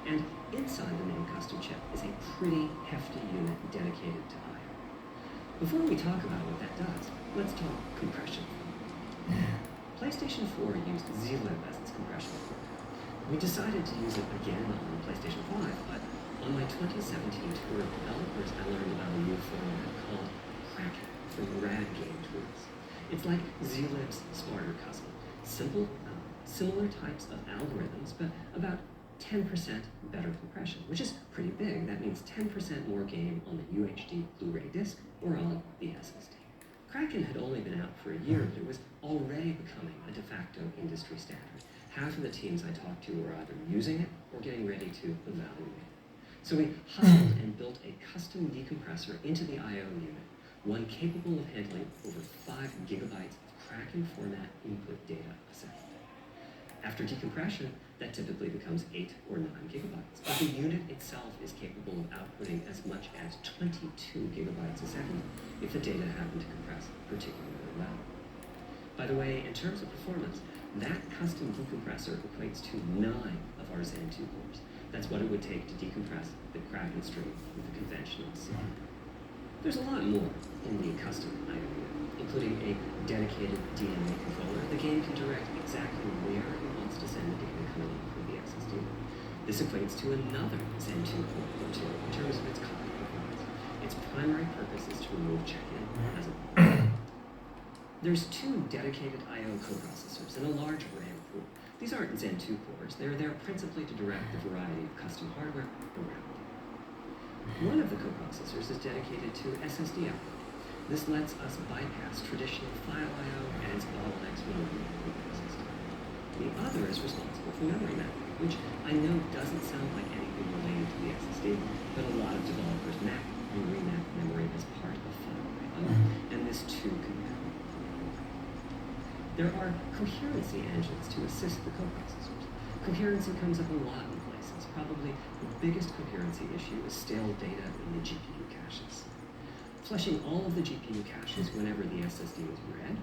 And inside the main custom chip is a pretty hefty unit dedicated to I/O. Before we talk about what that does, let's talk compression. PlayStation 4 used zlib as its compression format. We decided to use it again on PlayStation 5, but on my 2017 tour of developers, I learned about a new format called Kraken from Rad Game Tools. It's like zlib's smarter cousin. Simple, similar types of algorithms, but about 10% better compression, which is pretty big. That means 10% more game on the UHD Blu-ray disc or on the SSD. Kraken had only been out for a year, but it was already becoming a de facto industry standard. Half of the teams I talked to were either using it or getting ready to evaluate it. So we hustled and built a custom decompressor into the I/O unit, one capable of handling over 5 gigabytes of Kraken format input data a second. After decompression, that typically becomes 8 or 9 gigabytes, but the unit itself is capable of outputting as much as 22 gigabytes a second if the data happen to compress particularly well. By the way, in terms of performance, that custom decompressor equates to 9 of our Zen 2 cores. That's what it would take to decompress the Kraken stream with a conventional CPU. There's a lot more in the custom I/O unit, including a dedicated DMA controller. The game can direct exactly where it wants to send the data coming in from the SSD. This equates to another Zen 2 core or 2 in terms of its copy performance. Its primary purpose is to remove check-in as a There's 2 dedicated I/O coprocessors and a large RAM pool. These aren't Zen 2 cores. They're there principally to direct the variety of custom hardware around it. One of the coprocessors is dedicated to SSD output. This lets us bypass traditional file I/O and its bottlenecks when we use the SSD. The other is responsible for memory mapping, which I know doesn't sound like anything related to the SSD, but a lot of developers map and remap memory as part of file I/O, and this too can happen. There are coherency engines to assist the coprocessors. Coherency comes up a lot in places. Probably the biggest coherency issue is stale data in the GPU caches. Flushing all of the GPU caches whenever the SSD is read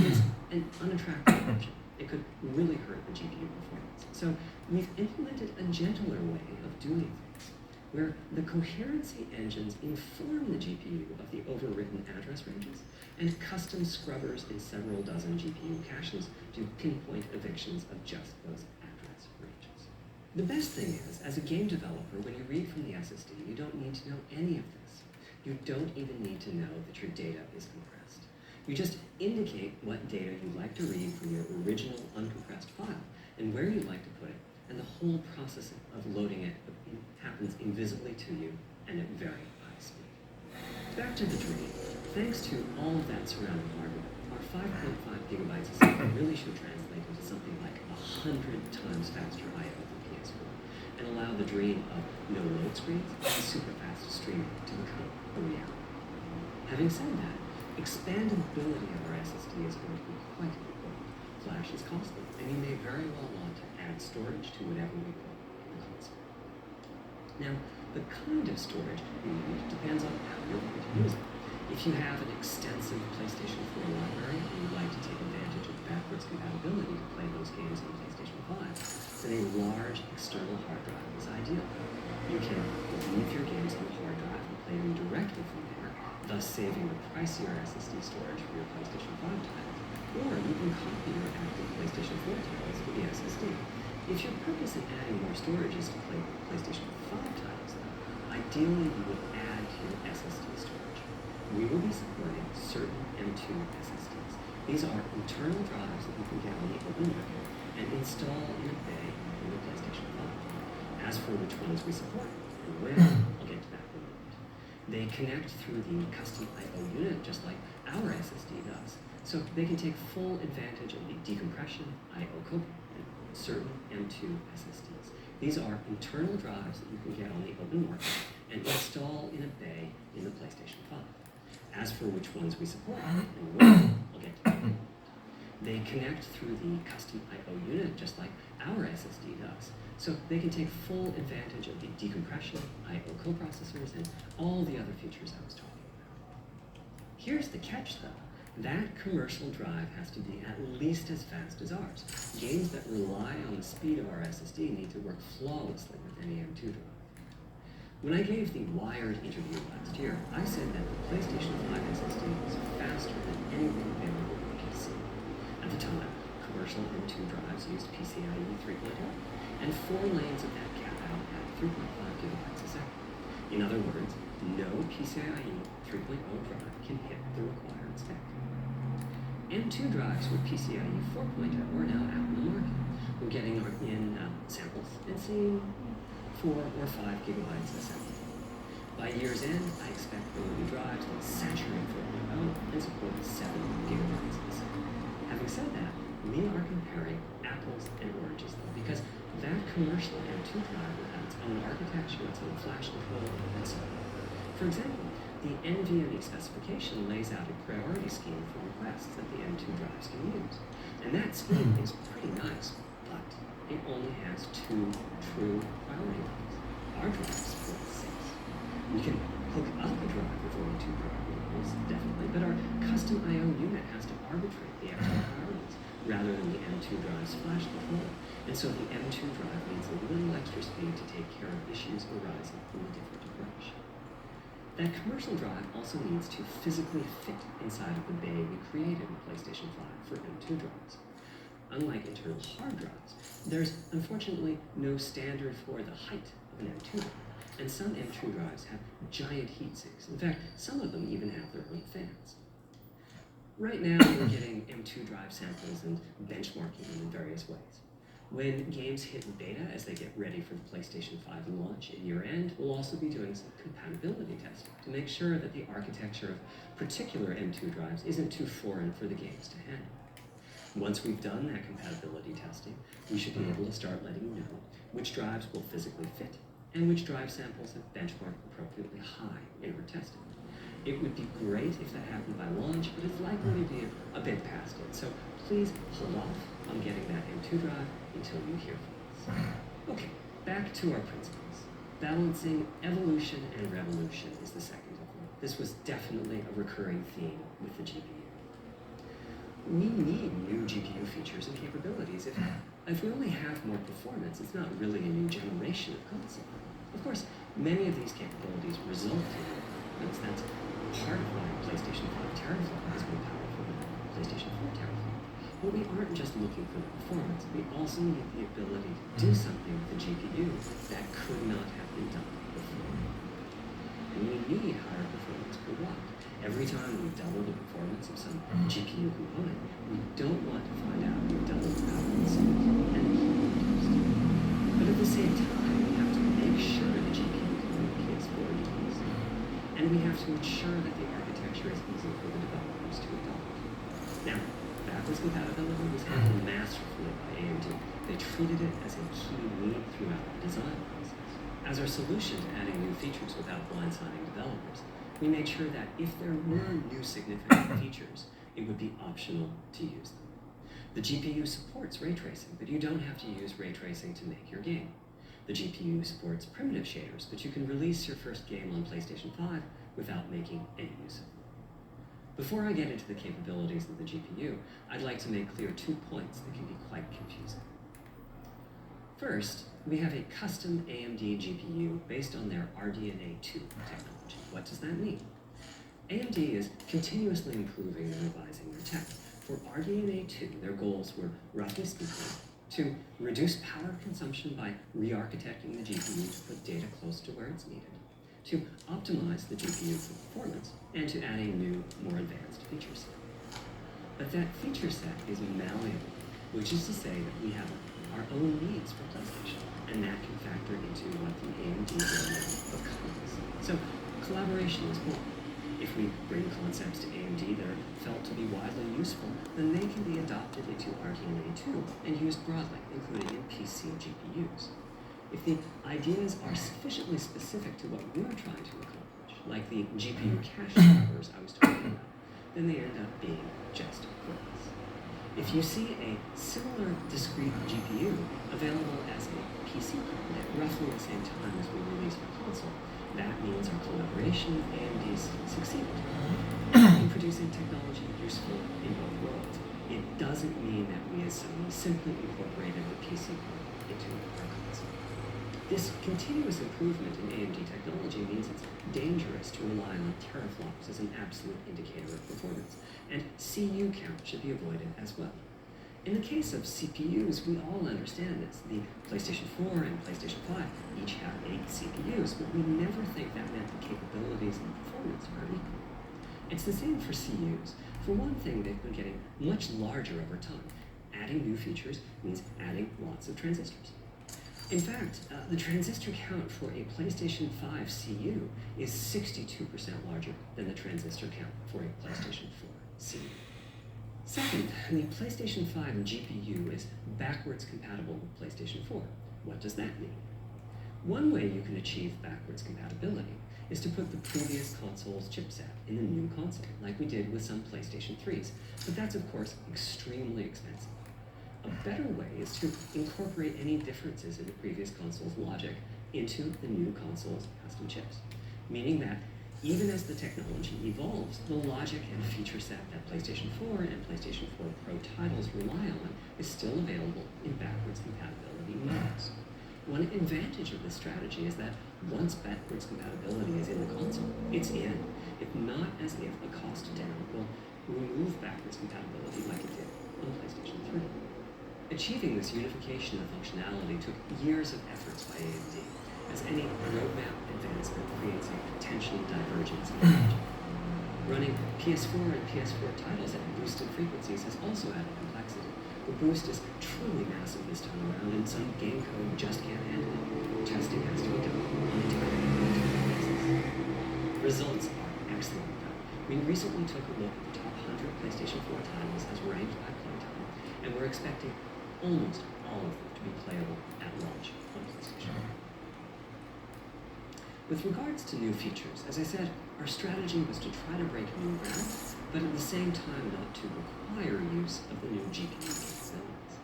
is an unattractive option. It could really hurt the GPU performance. So we've implemented a gentler way of doing things. where the coherency engines inform the GPU of the overwritten address ranges, and custom scrubbers in several dozen GPU caches do pinpoint evictions of just those address ranges. The best thing is, as a game developer, when you read from the SSD, you don't need to know any of this. You don't even need to know that your data is compressed. You just indicate what data you'd like to read from your original uncompressed file and where you'd like to put it, and the whole process of loading it happens invisibly to you and at very high speed. Back to the Dream. Thanks to all of that surrounding hardware, our 5.5 gigabytes of second really should translate into something like 100 times faster I/O than PS4, and allow the dream of no load screens and super fast streaming to become a reality. Having said that, expandability of our SSD is going to be quite important. Flash is costly, and you may very well want to add storage to whatever we put in the console. Now, the kind of storage you need depends on how you're going to use it. If you have an extensive PlayStation 4 library and you'd like to take advantage of backwards compatibility to play those games on PlayStation 5, then a large external hard drive is ideal. You can leave your games on the hard drive and play them directly from there, thus saving the pricier SSD storage for your PlayStation 5 titles. Or you can copy your active PlayStation 4 titles to the SSD. If your purpose in adding more storage is to play PlayStation 5 titles, though, ideally you would add to your SSD storage. We will be supporting certain M2 SSDs. These are internal drives that you can get on the open market and install in a bay in the PlayStation 5. As for which ones we support and when, I'll get to that in a moment. They connect through the custom I/O unit just like our SSD does, so they can take full advantage of the decompression, I/O coping, and certain M2 SSDs. These are internal drives that you can get on the open market and install in a bay in the PlayStation 5. As for which ones we support and when, I'll get to that in a moment. They connect through the custom I/O unit just like our SSD does, so they can take full advantage of the decompression, I/O coprocessors, and all the other features I was talking about. Here's the catch, though. That commercial drive has to be at least as fast as ours. Games that rely on the speed of our SSD need to work flawlessly with any M2 drive. When I gave the Wired interview last year, I said that the PlayStation 5 SSD was faster than anything available on PC. At the time, commercial M2 drives used PCIe 3.0, and 4 lanes of that cap out at 3.5 gigabytes a second. In other words, no PCIe 3.0 drive can hit the required spec. M2 drives with PCIe 4.0 are now out in the market. We're getting in samples and seeing 4 or 5 gigabytes a second. By year's end, I expect there will be drives that saturate 4.0 and support 7 gigabytes a second. Having said that, we are comparing apples and oranges though, because that commercial M2 drive will have its own architecture, its own flash control, and so on. For example, the NVMe specification lays out a priority scheme for requests that the M2 drives can use. And that scheme is pretty nice, but it only has 2 true priority levels. Our drive supports 6. We can hook up a drive with only 2 priority levels, definitely, but our custom I/O unit has to arbitrate the extra priorities rather than the M2 drive's flash control. And so the M2 drive needs a little extra speed to take care of issues arising from a different approach. That commercial drive also needs to physically fit inside of the bay we created in PlayStation 5 for M2 drives. Unlike internal hard drives, there's unfortunately no standard for the height of an M2 drive, and some M2 drives have giant heat sinks. In fact, some of them even have their own fans. Right now, we're getting M2 drive samples and benchmarking them in various ways. When games hit beta as they get ready for the PlayStation 5 launch at year-end, we'll also be doing some compatibility testing to make sure that the architecture of particular M2 drives isn't too foreign for the games to handle. Once we've done that compatibility testing, we should be able to start letting you know which drives will physically fit and which drive samples have benchmarked appropriately high in our testing. It would be great if that happened by launch, but it's likely to be a bit past it, so please hold off on getting that M2 drive until you hear from us. Okay, back to our principles. Balancing evolution and revolution is the second of them. This was definitely a recurring theme with the GPU. We need new GPU features and capabilities. If we only have more performance, it's not really a new generation of console. Of course, many of these capabilities result in improvements. That's part of why PlayStation 5 Teraflop is more powerful than PlayStation 4 Teraflop. But we aren't just looking for the performance, we also need the ability to do something with the GPU that could not have been done before. And we need higher performance per watt. Every time we double the performance of some GPU component, we don't want to find out we doubled the power consumed and the heat produced. But at the same time, we have to make sure the GPU can run PS4 games. And we have to ensure that the architecture is easy for the developers to adopt. Now, backwards compatibility was handled masterfully by AMD. They treated it as a key need throughout the design process. As our solution to adding new features without blindsiding developers, we made sure that if there were new significant features, it would be optional to use them. The GPU supports ray tracing, but you don't have to use ray tracing to make your game. The GPU supports primitive shaders, but you can release your first game on PlayStation 5 without making any use of them. Before I get into the capabilities of the GPU, I'd like to make clear 2 points that can be quite confusing. First, we have a custom AMD GPU based on their RDNA 2 technology. What does that mean? AMD is continuously improving and revising their tech. For RDNA 2, their goals were, roughly speaking, to reduce power consumption by re-architecting the GPU to put data close to where it's needed, to optimize the GPU for performance, and to add a new, more advanced feature set. But that feature set is malleable, which is to say that we have our own needs for PlayStation, and that can factor into what the AMD roadmap becomes. So collaboration is born. If we bring concepts to AMD that are felt to be widely useful, then they can be adopted into RDNA 2 and used broadly, including in PC GPUs. If the ideas are sufficiently specific to what we're trying to accomplish, like the GPU cache drivers I was talking about, then they end up being just words. If you see a similar discrete GPU available as a PC card at roughly the same time as we release our console, that means our collaboration with AMD succeeded in producing technology useful in both worlds. It doesn't mean that we as Sony simply incorporated the PC card into our console. This continuous improvement in AMD technology means it's dangerous to rely on teraflops as an absolute indicator of performance, and CU count should be avoided as well. In the case of CPUs, we all understand this. The PlayStation 4 and PlayStation 5 each have 8 CPUs, but we never think that meant the capabilities and performance are equal. It's the same for CUs. For one thing, they've been getting much larger over time. Adding new features means adding lots of transistors. In fact, the transistor count for a PlayStation 5 CU is 62% larger than the transistor count for a PlayStation 4 CU. Second, the PlayStation 5 GPU is backwards compatible with PlayStation 4. What does that mean? One way you can achieve backwards compatibility is to put the previous console's chipset in the new console, like we did with some PlayStation 3s, but that's of course extremely expensive. A better way is to incorporate any differences in the previous console's logic into the new console's custom chips, meaning that even as the technology evolves, the logic and feature set that PlayStation 4 and PlayStation 4 Pro titles rely on is still available in backwards compatibility modes. One advantage of this strategy is that once backwards compatibility is in the console, it's in. If not as if a cost down will remove backwards compatibility like it did on PlayStation 3. Achieving this unification of functionality took years of efforts by AMD, as any roadmap advancement creates a potential divergence in logic. Running PS4 and PS4 titles at boosted frequencies has also added complexity. The boost is truly massive this time around, and some game code just can't handle it. Testing has to be done on a time basis. Results are excellent, though. We recently took a look at the top 100 PlayStation 4 titles as ranked by playtime, and we're expecting almost all of them to be playable at launch on PlayStation. With regards to new features, as I said, our strategy was to try to break new ground, but at the same time not to require use of the new GPU capabilities.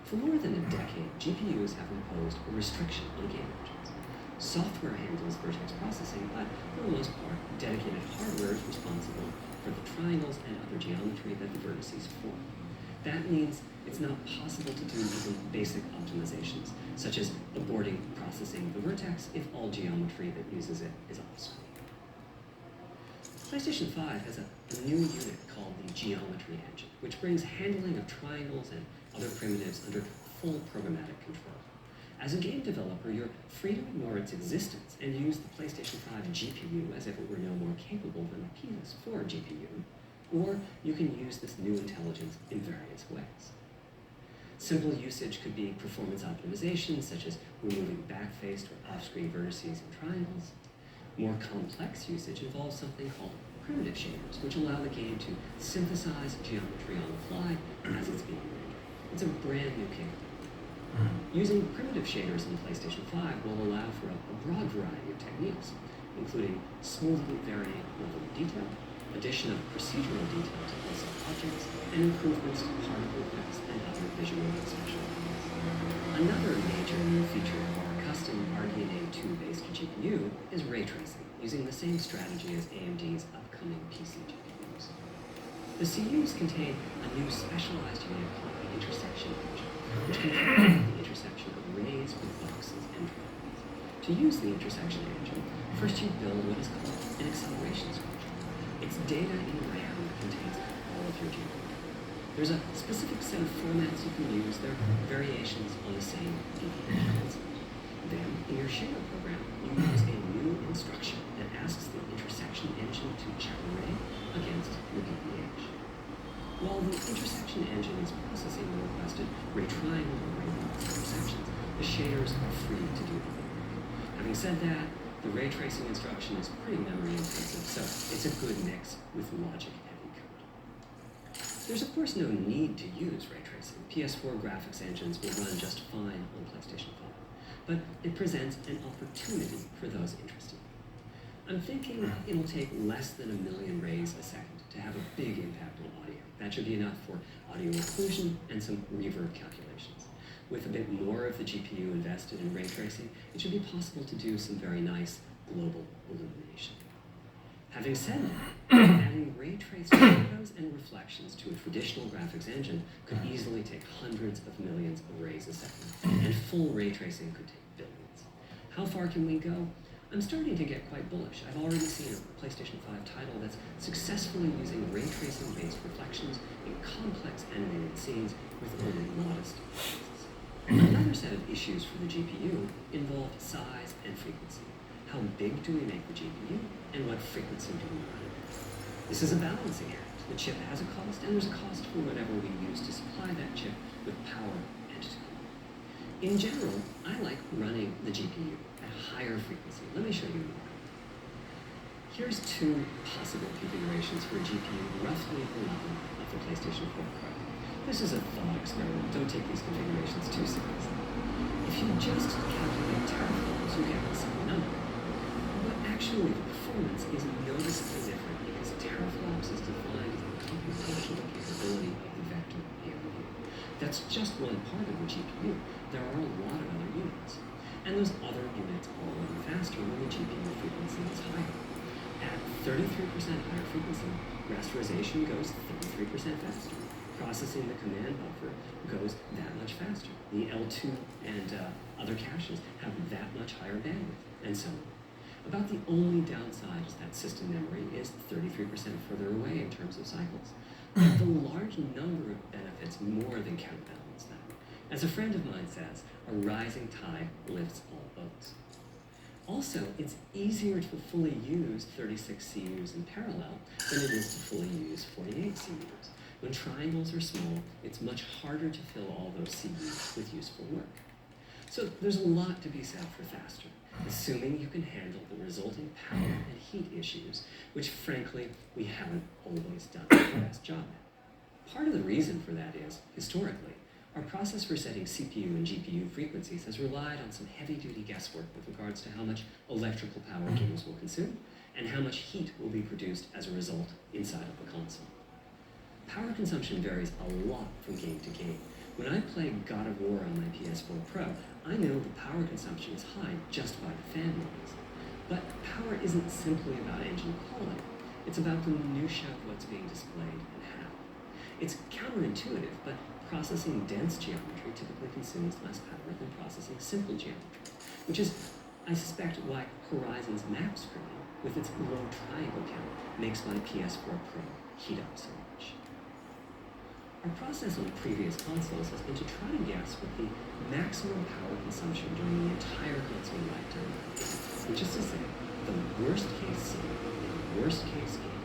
For more than a decade, GPUs have imposed a restriction on game engines. Software handles vertex processing, but for the most part, dedicated hardware is responsible for the triangles and other geometry that the vertices form. That means it's not possible to do even basic optimizations, such as aborting processing of the vertex if all geometry that uses it is off-screen. PlayStation 5 has a new unit called the Geometry Engine, which brings handling of triangles and other primitives under full programmatic control. As a game developer, you're free to ignore its existence and use the PlayStation 5 GPU as if it were no more capable than the PS4 GPU, or you can use this new intelligence in various ways. Simple usage could be performance optimization, such as removing backfaced or off-screen vertices and triangles. More complex usage involves something called primitive shaders, which allow the game to synthesize geometry on the fly as it's being rendered. It's a brand new capability. Using primitive shaders in PlayStation 5 will allow for a broad variety of techniques, including smoothly varying level of detail, addition of procedural detail to pulsar objects, and improvements to particle effects and other visual and special effects. Another major new feature of our custom RDNA 2-based GPU is ray tracing, using the same strategy as AMD's upcoming PC GPUs. The CUs contain a new specialized unit called the intersection engine, which can calculate the intersection of rays with boxes and triangles. To use the intersection engine, first you build what is called an acceleration structure. It's data in RAM that contains all of your geometry. There's a specific set of formats you can use. There are variations on the same DPH concept. Then, in your shader program, you use a new instruction that asks the intersection engine to check a ray against the DPH. While the intersection engine is processing the requested ray triangle or ray box intersections, the shaders are free to do the work. Having said that, the ray tracing instruction is pretty memory intensive, so it's a good mix with logic-heavy code. There's of course no need to use ray tracing. PS4 graphics engines will run just fine on PlayStation 5, but it presents an opportunity for those interested. I'm thinking it'll take less than 1 million rays a second to have a big impact on audio. That should be enough for audio occlusion and some reverb calculations. With a bit more of the GPU invested in ray tracing, it should be possible to do some very nice global illumination. Having said that, adding ray traced shadows and reflections to a traditional graphics engine could easily take hundreds of millions of rays a second, and full ray tracing could take billions. How far can we go? I'm starting to get quite bullish. I've already seen a PlayStation 5 title that's successfully using ray tracing-based reflections in complex animated scenes with only modest differences. Another set of issues for the GPU involved size and frequency. How big do we make the GPU, and what frequency do we run it at? This is a balancing act. The chip has a cost, and there's a cost for whatever we use to supply that chip with power and time. In general, I like running the GPU at higher frequency. Let me show you more. Here's 2 possible configurations for a GPU roughly the level of the PlayStation 4 Pro. This is a thought experiment. Don't take these configurations too seriously. If you just calculate teraflops, you get the same number. But actually, the performance is noticeably different because teraflops is defined as the computational capability of the vector ALU. That's just one part of the GPU. There are a lot of other units. And those other units all run faster when the GPU frequency is higher. At 33% higher frequency, rasterization goes 33% faster. Processing the command buffer goes that much faster. The L2 and other caches have that much higher bandwidth, and so on. About the only downside is that system memory is 33% further away in terms of cycles. But the large number of benefits more than counterbalance that. As a friend of mine says, a rising tide lifts all boats. Also, it's easier to fully use 36 CUs in parallel than it is to fully use 48 CUs. When triangles are small, it's much harder to fill all those CUs with useful work. So there's a lot to be said for faster, assuming you can handle the resulting power and heat issues, which frankly, we haven't always done the best job at. Part of the reason for that is, historically, our process for setting CPU and GPU frequencies has relied on some heavy-duty guesswork with regards to how much electrical power games will consume and how much heat will be produced as a result inside of the console. Power consumption varies a lot from game to game. When I play God of War on my PS4 Pro, I know the power consumption is high just by the fan noise. But power isn't simply about engine quality. It's about the minutiae of what's being displayed and how. It's counterintuitive, but processing dense geometry typically consumes less power than processing simple geometry, which is, I suspect, why Horizon's map screen, with its low triangle count, makes my PS4 Pro heat up so much. Our process on previous consoles has been to try to guess what the maximum power consumption during the entire console lifetime is, which is to say, the worst case scene in the worst case game,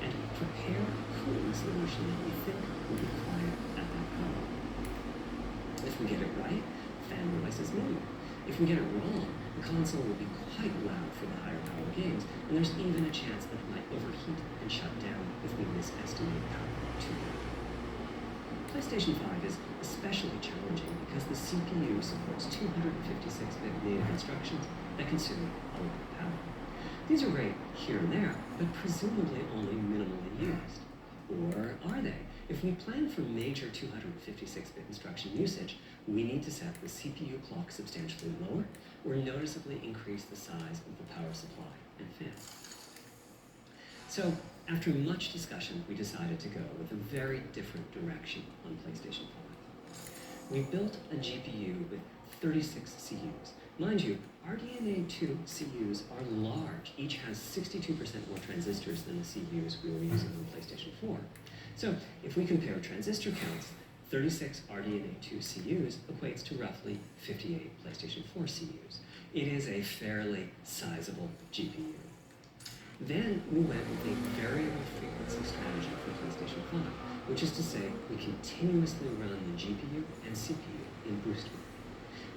and prepare a cooling solution that we think will be quiet at that power. If we get it right, fan noise is minimal. If we get it wrong, the console will be quite loud for the higher power games, and there's even a chance that it might overheat and shut down if we misestimate power too much. PlayStation 5 is especially challenging because the CPU supports 256-bit native instructions that consume a lot of power. These are great here and there, but presumably only minimally used. Or are they? If we plan for major 256-bit instruction usage, we need to set the CPU clock substantially lower or noticeably increase the size of the power supply and fan. So, after much discussion, we decided to go with a very different direction on PlayStation 5. We built a GPU with 36 CUs. Mind you, RDNA 2 CUs are large. Each has 62% more transistors than the CUs we were using on PlayStation 4. So, if we compare transistor counts, 36 RDNA 2 CUs equates to roughly 58 PlayStation 4 CUs. It is a fairly sizable GPU. Then we went with a variable frequency strategy for PlayStation 5, which is to say we continuously run the GPU and CPU in boost mode.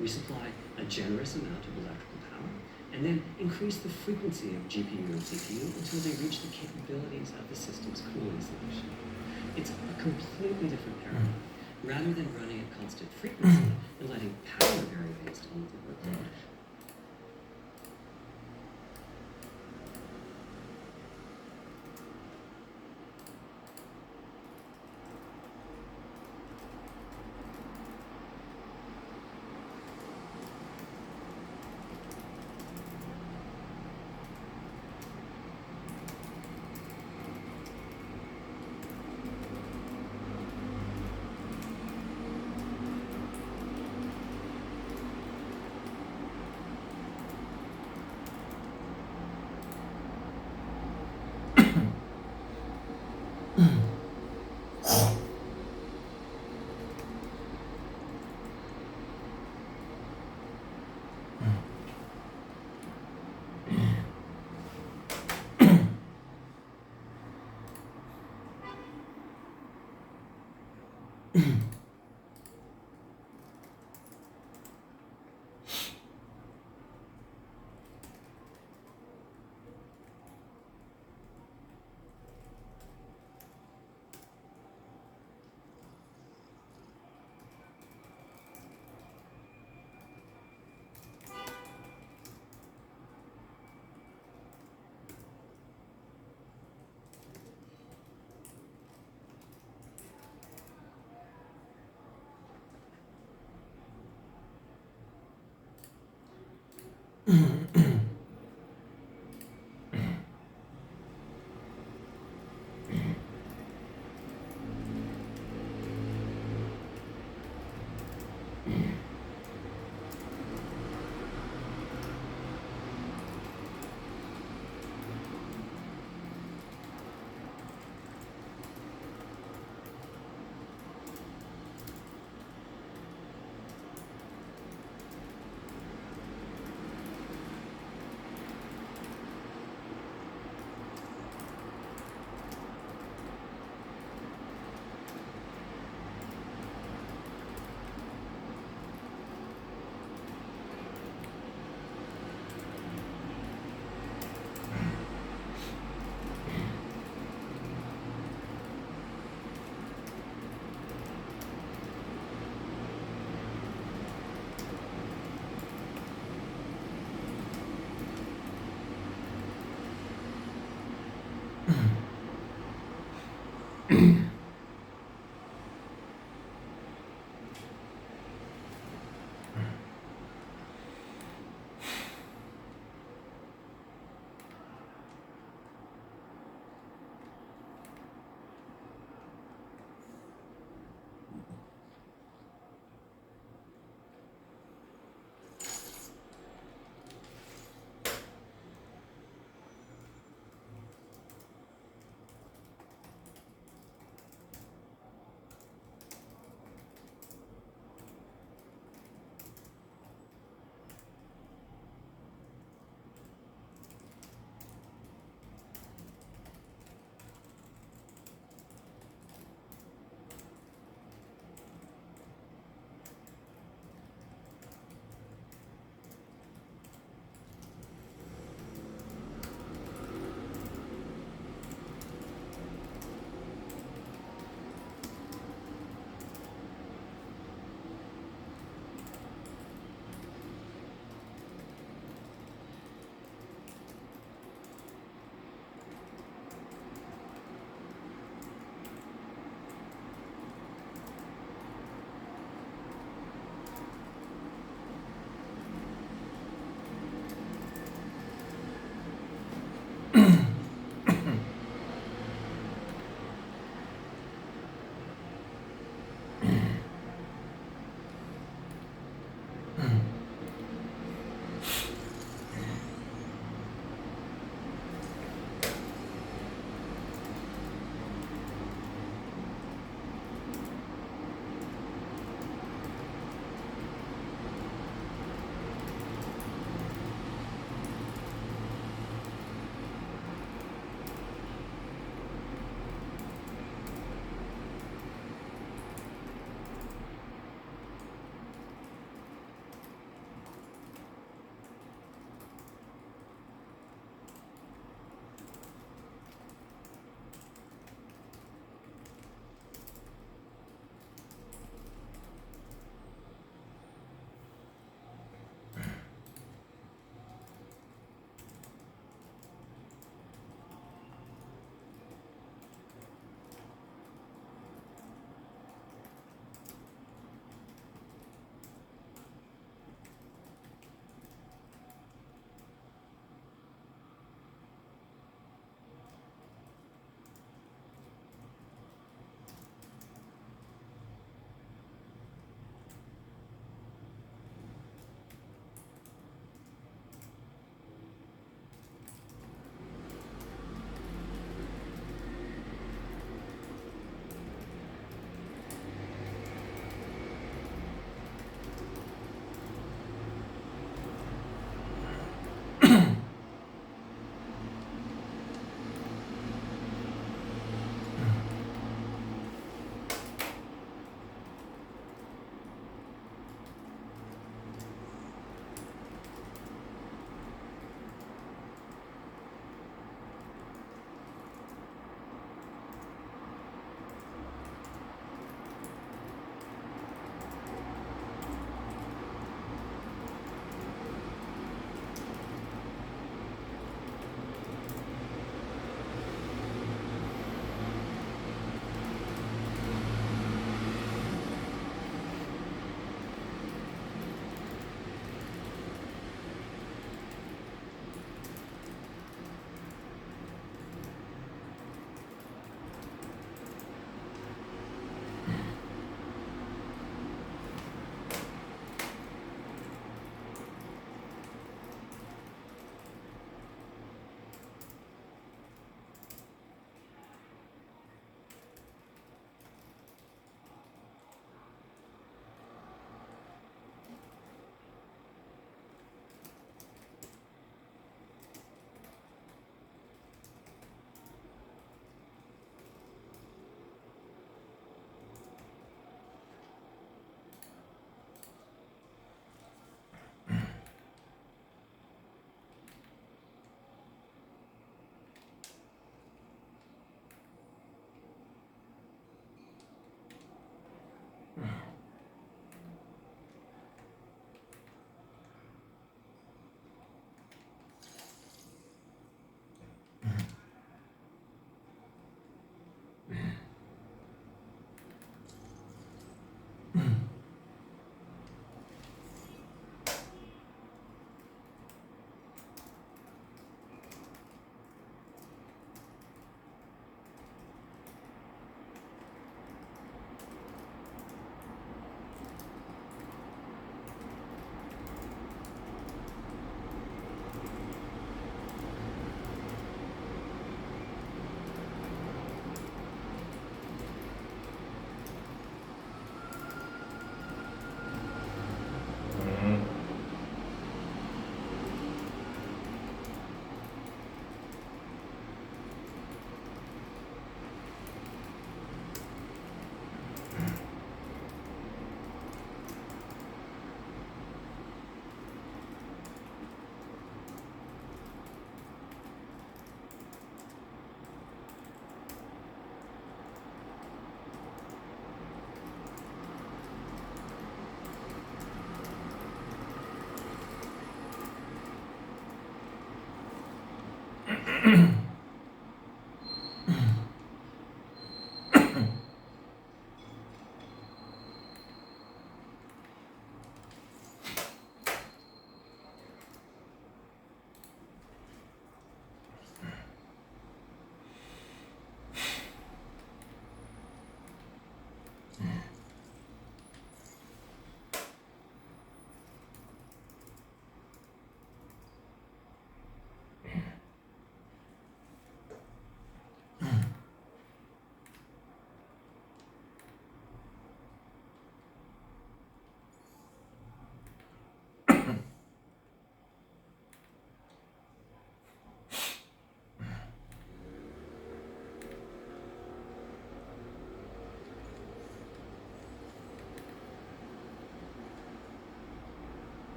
We supply a generous amount of electrical power, and then increase the frequency of GPU and CPU until they reach the capabilities of the system's cooling solution. It's a completely different paradigm. Rather than running at constant frequency and letting power vary based on the workload,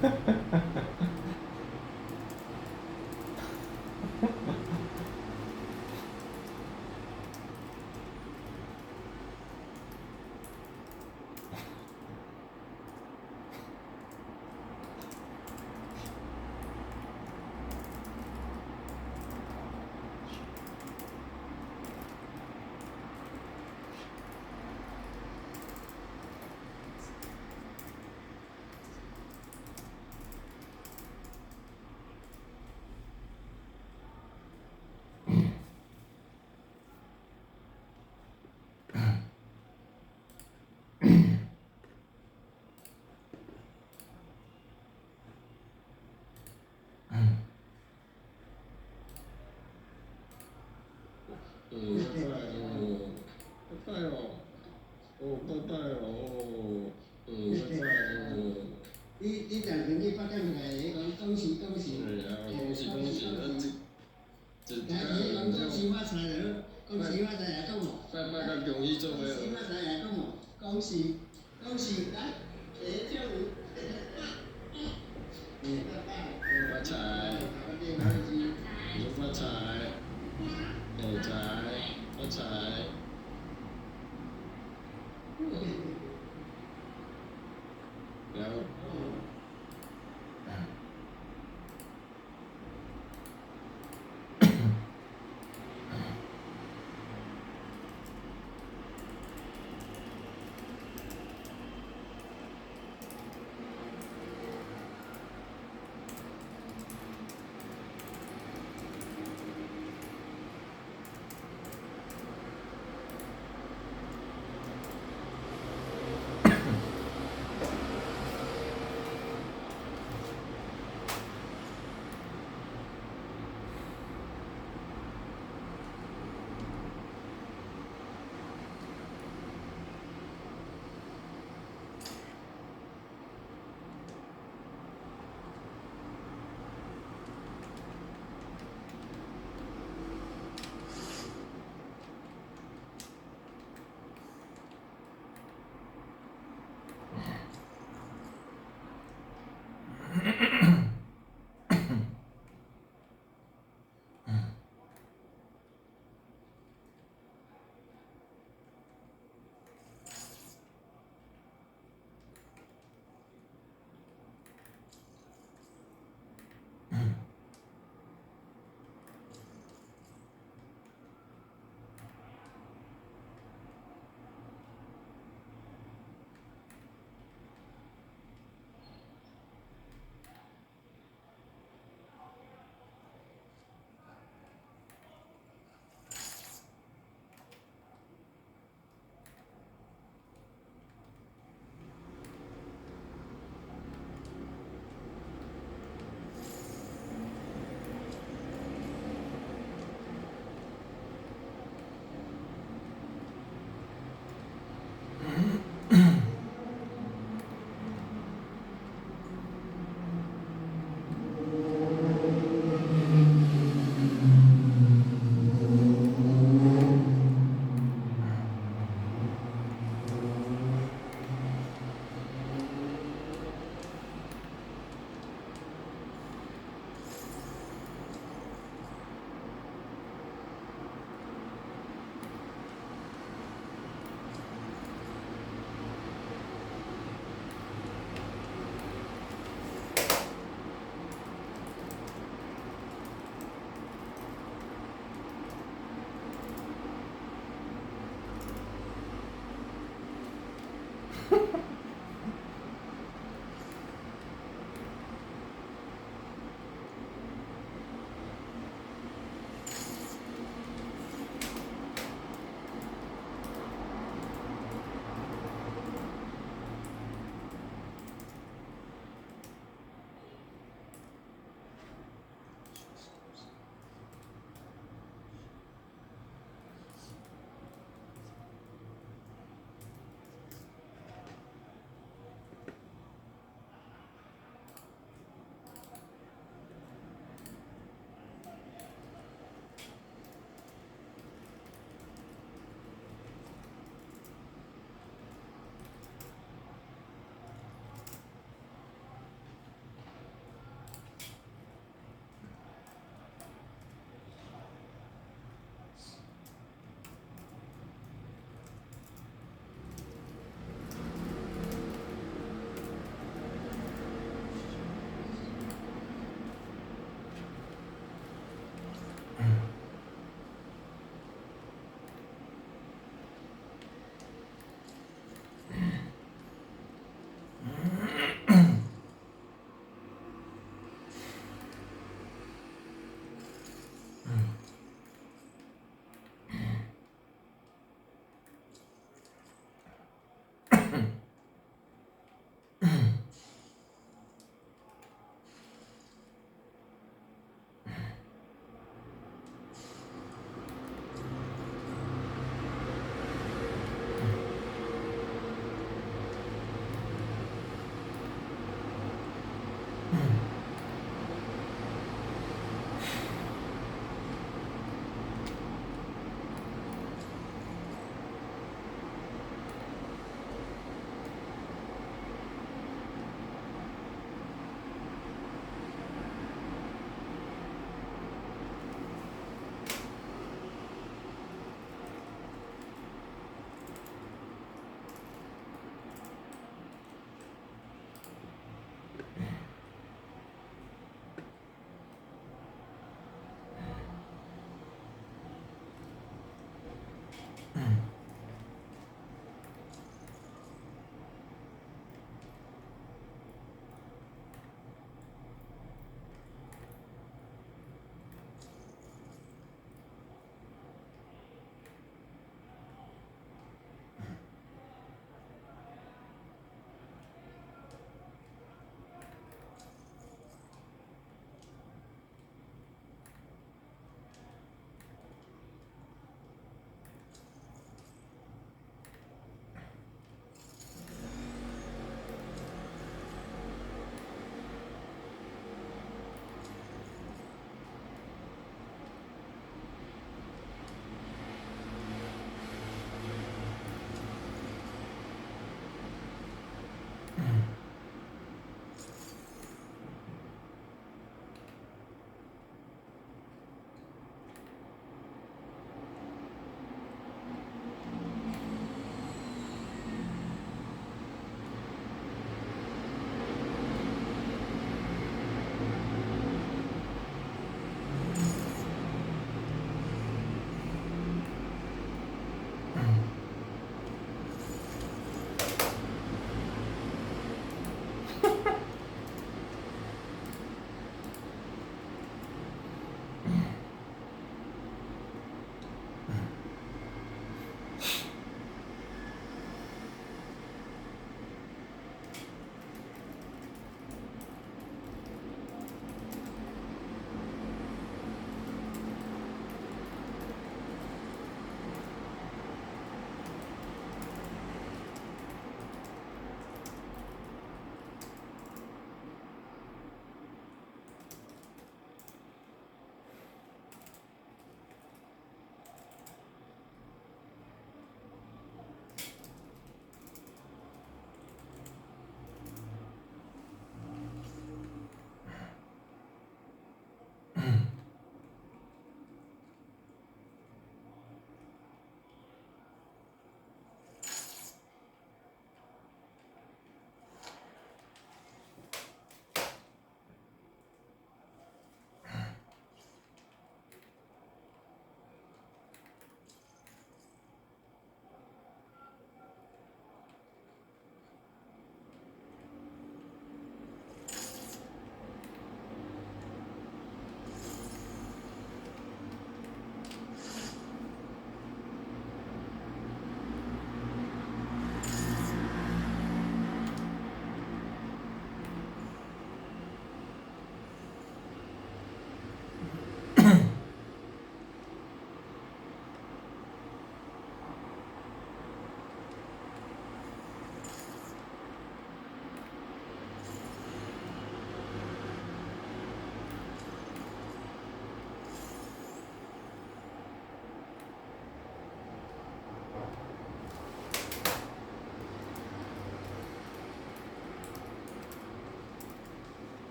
拜拜哦，拜拜哦，拜拜哦。你常常去发展出来，你讲恭喜恭喜，对啊，恭喜恭喜，这你讲恭喜发财了，恭喜发财来讲哦，拜拜较容易做恭喜发的。财来讲哦，恭喜恭喜来，叫你，拜拜，发财，恭喜，发财，发财，发财。แล้ว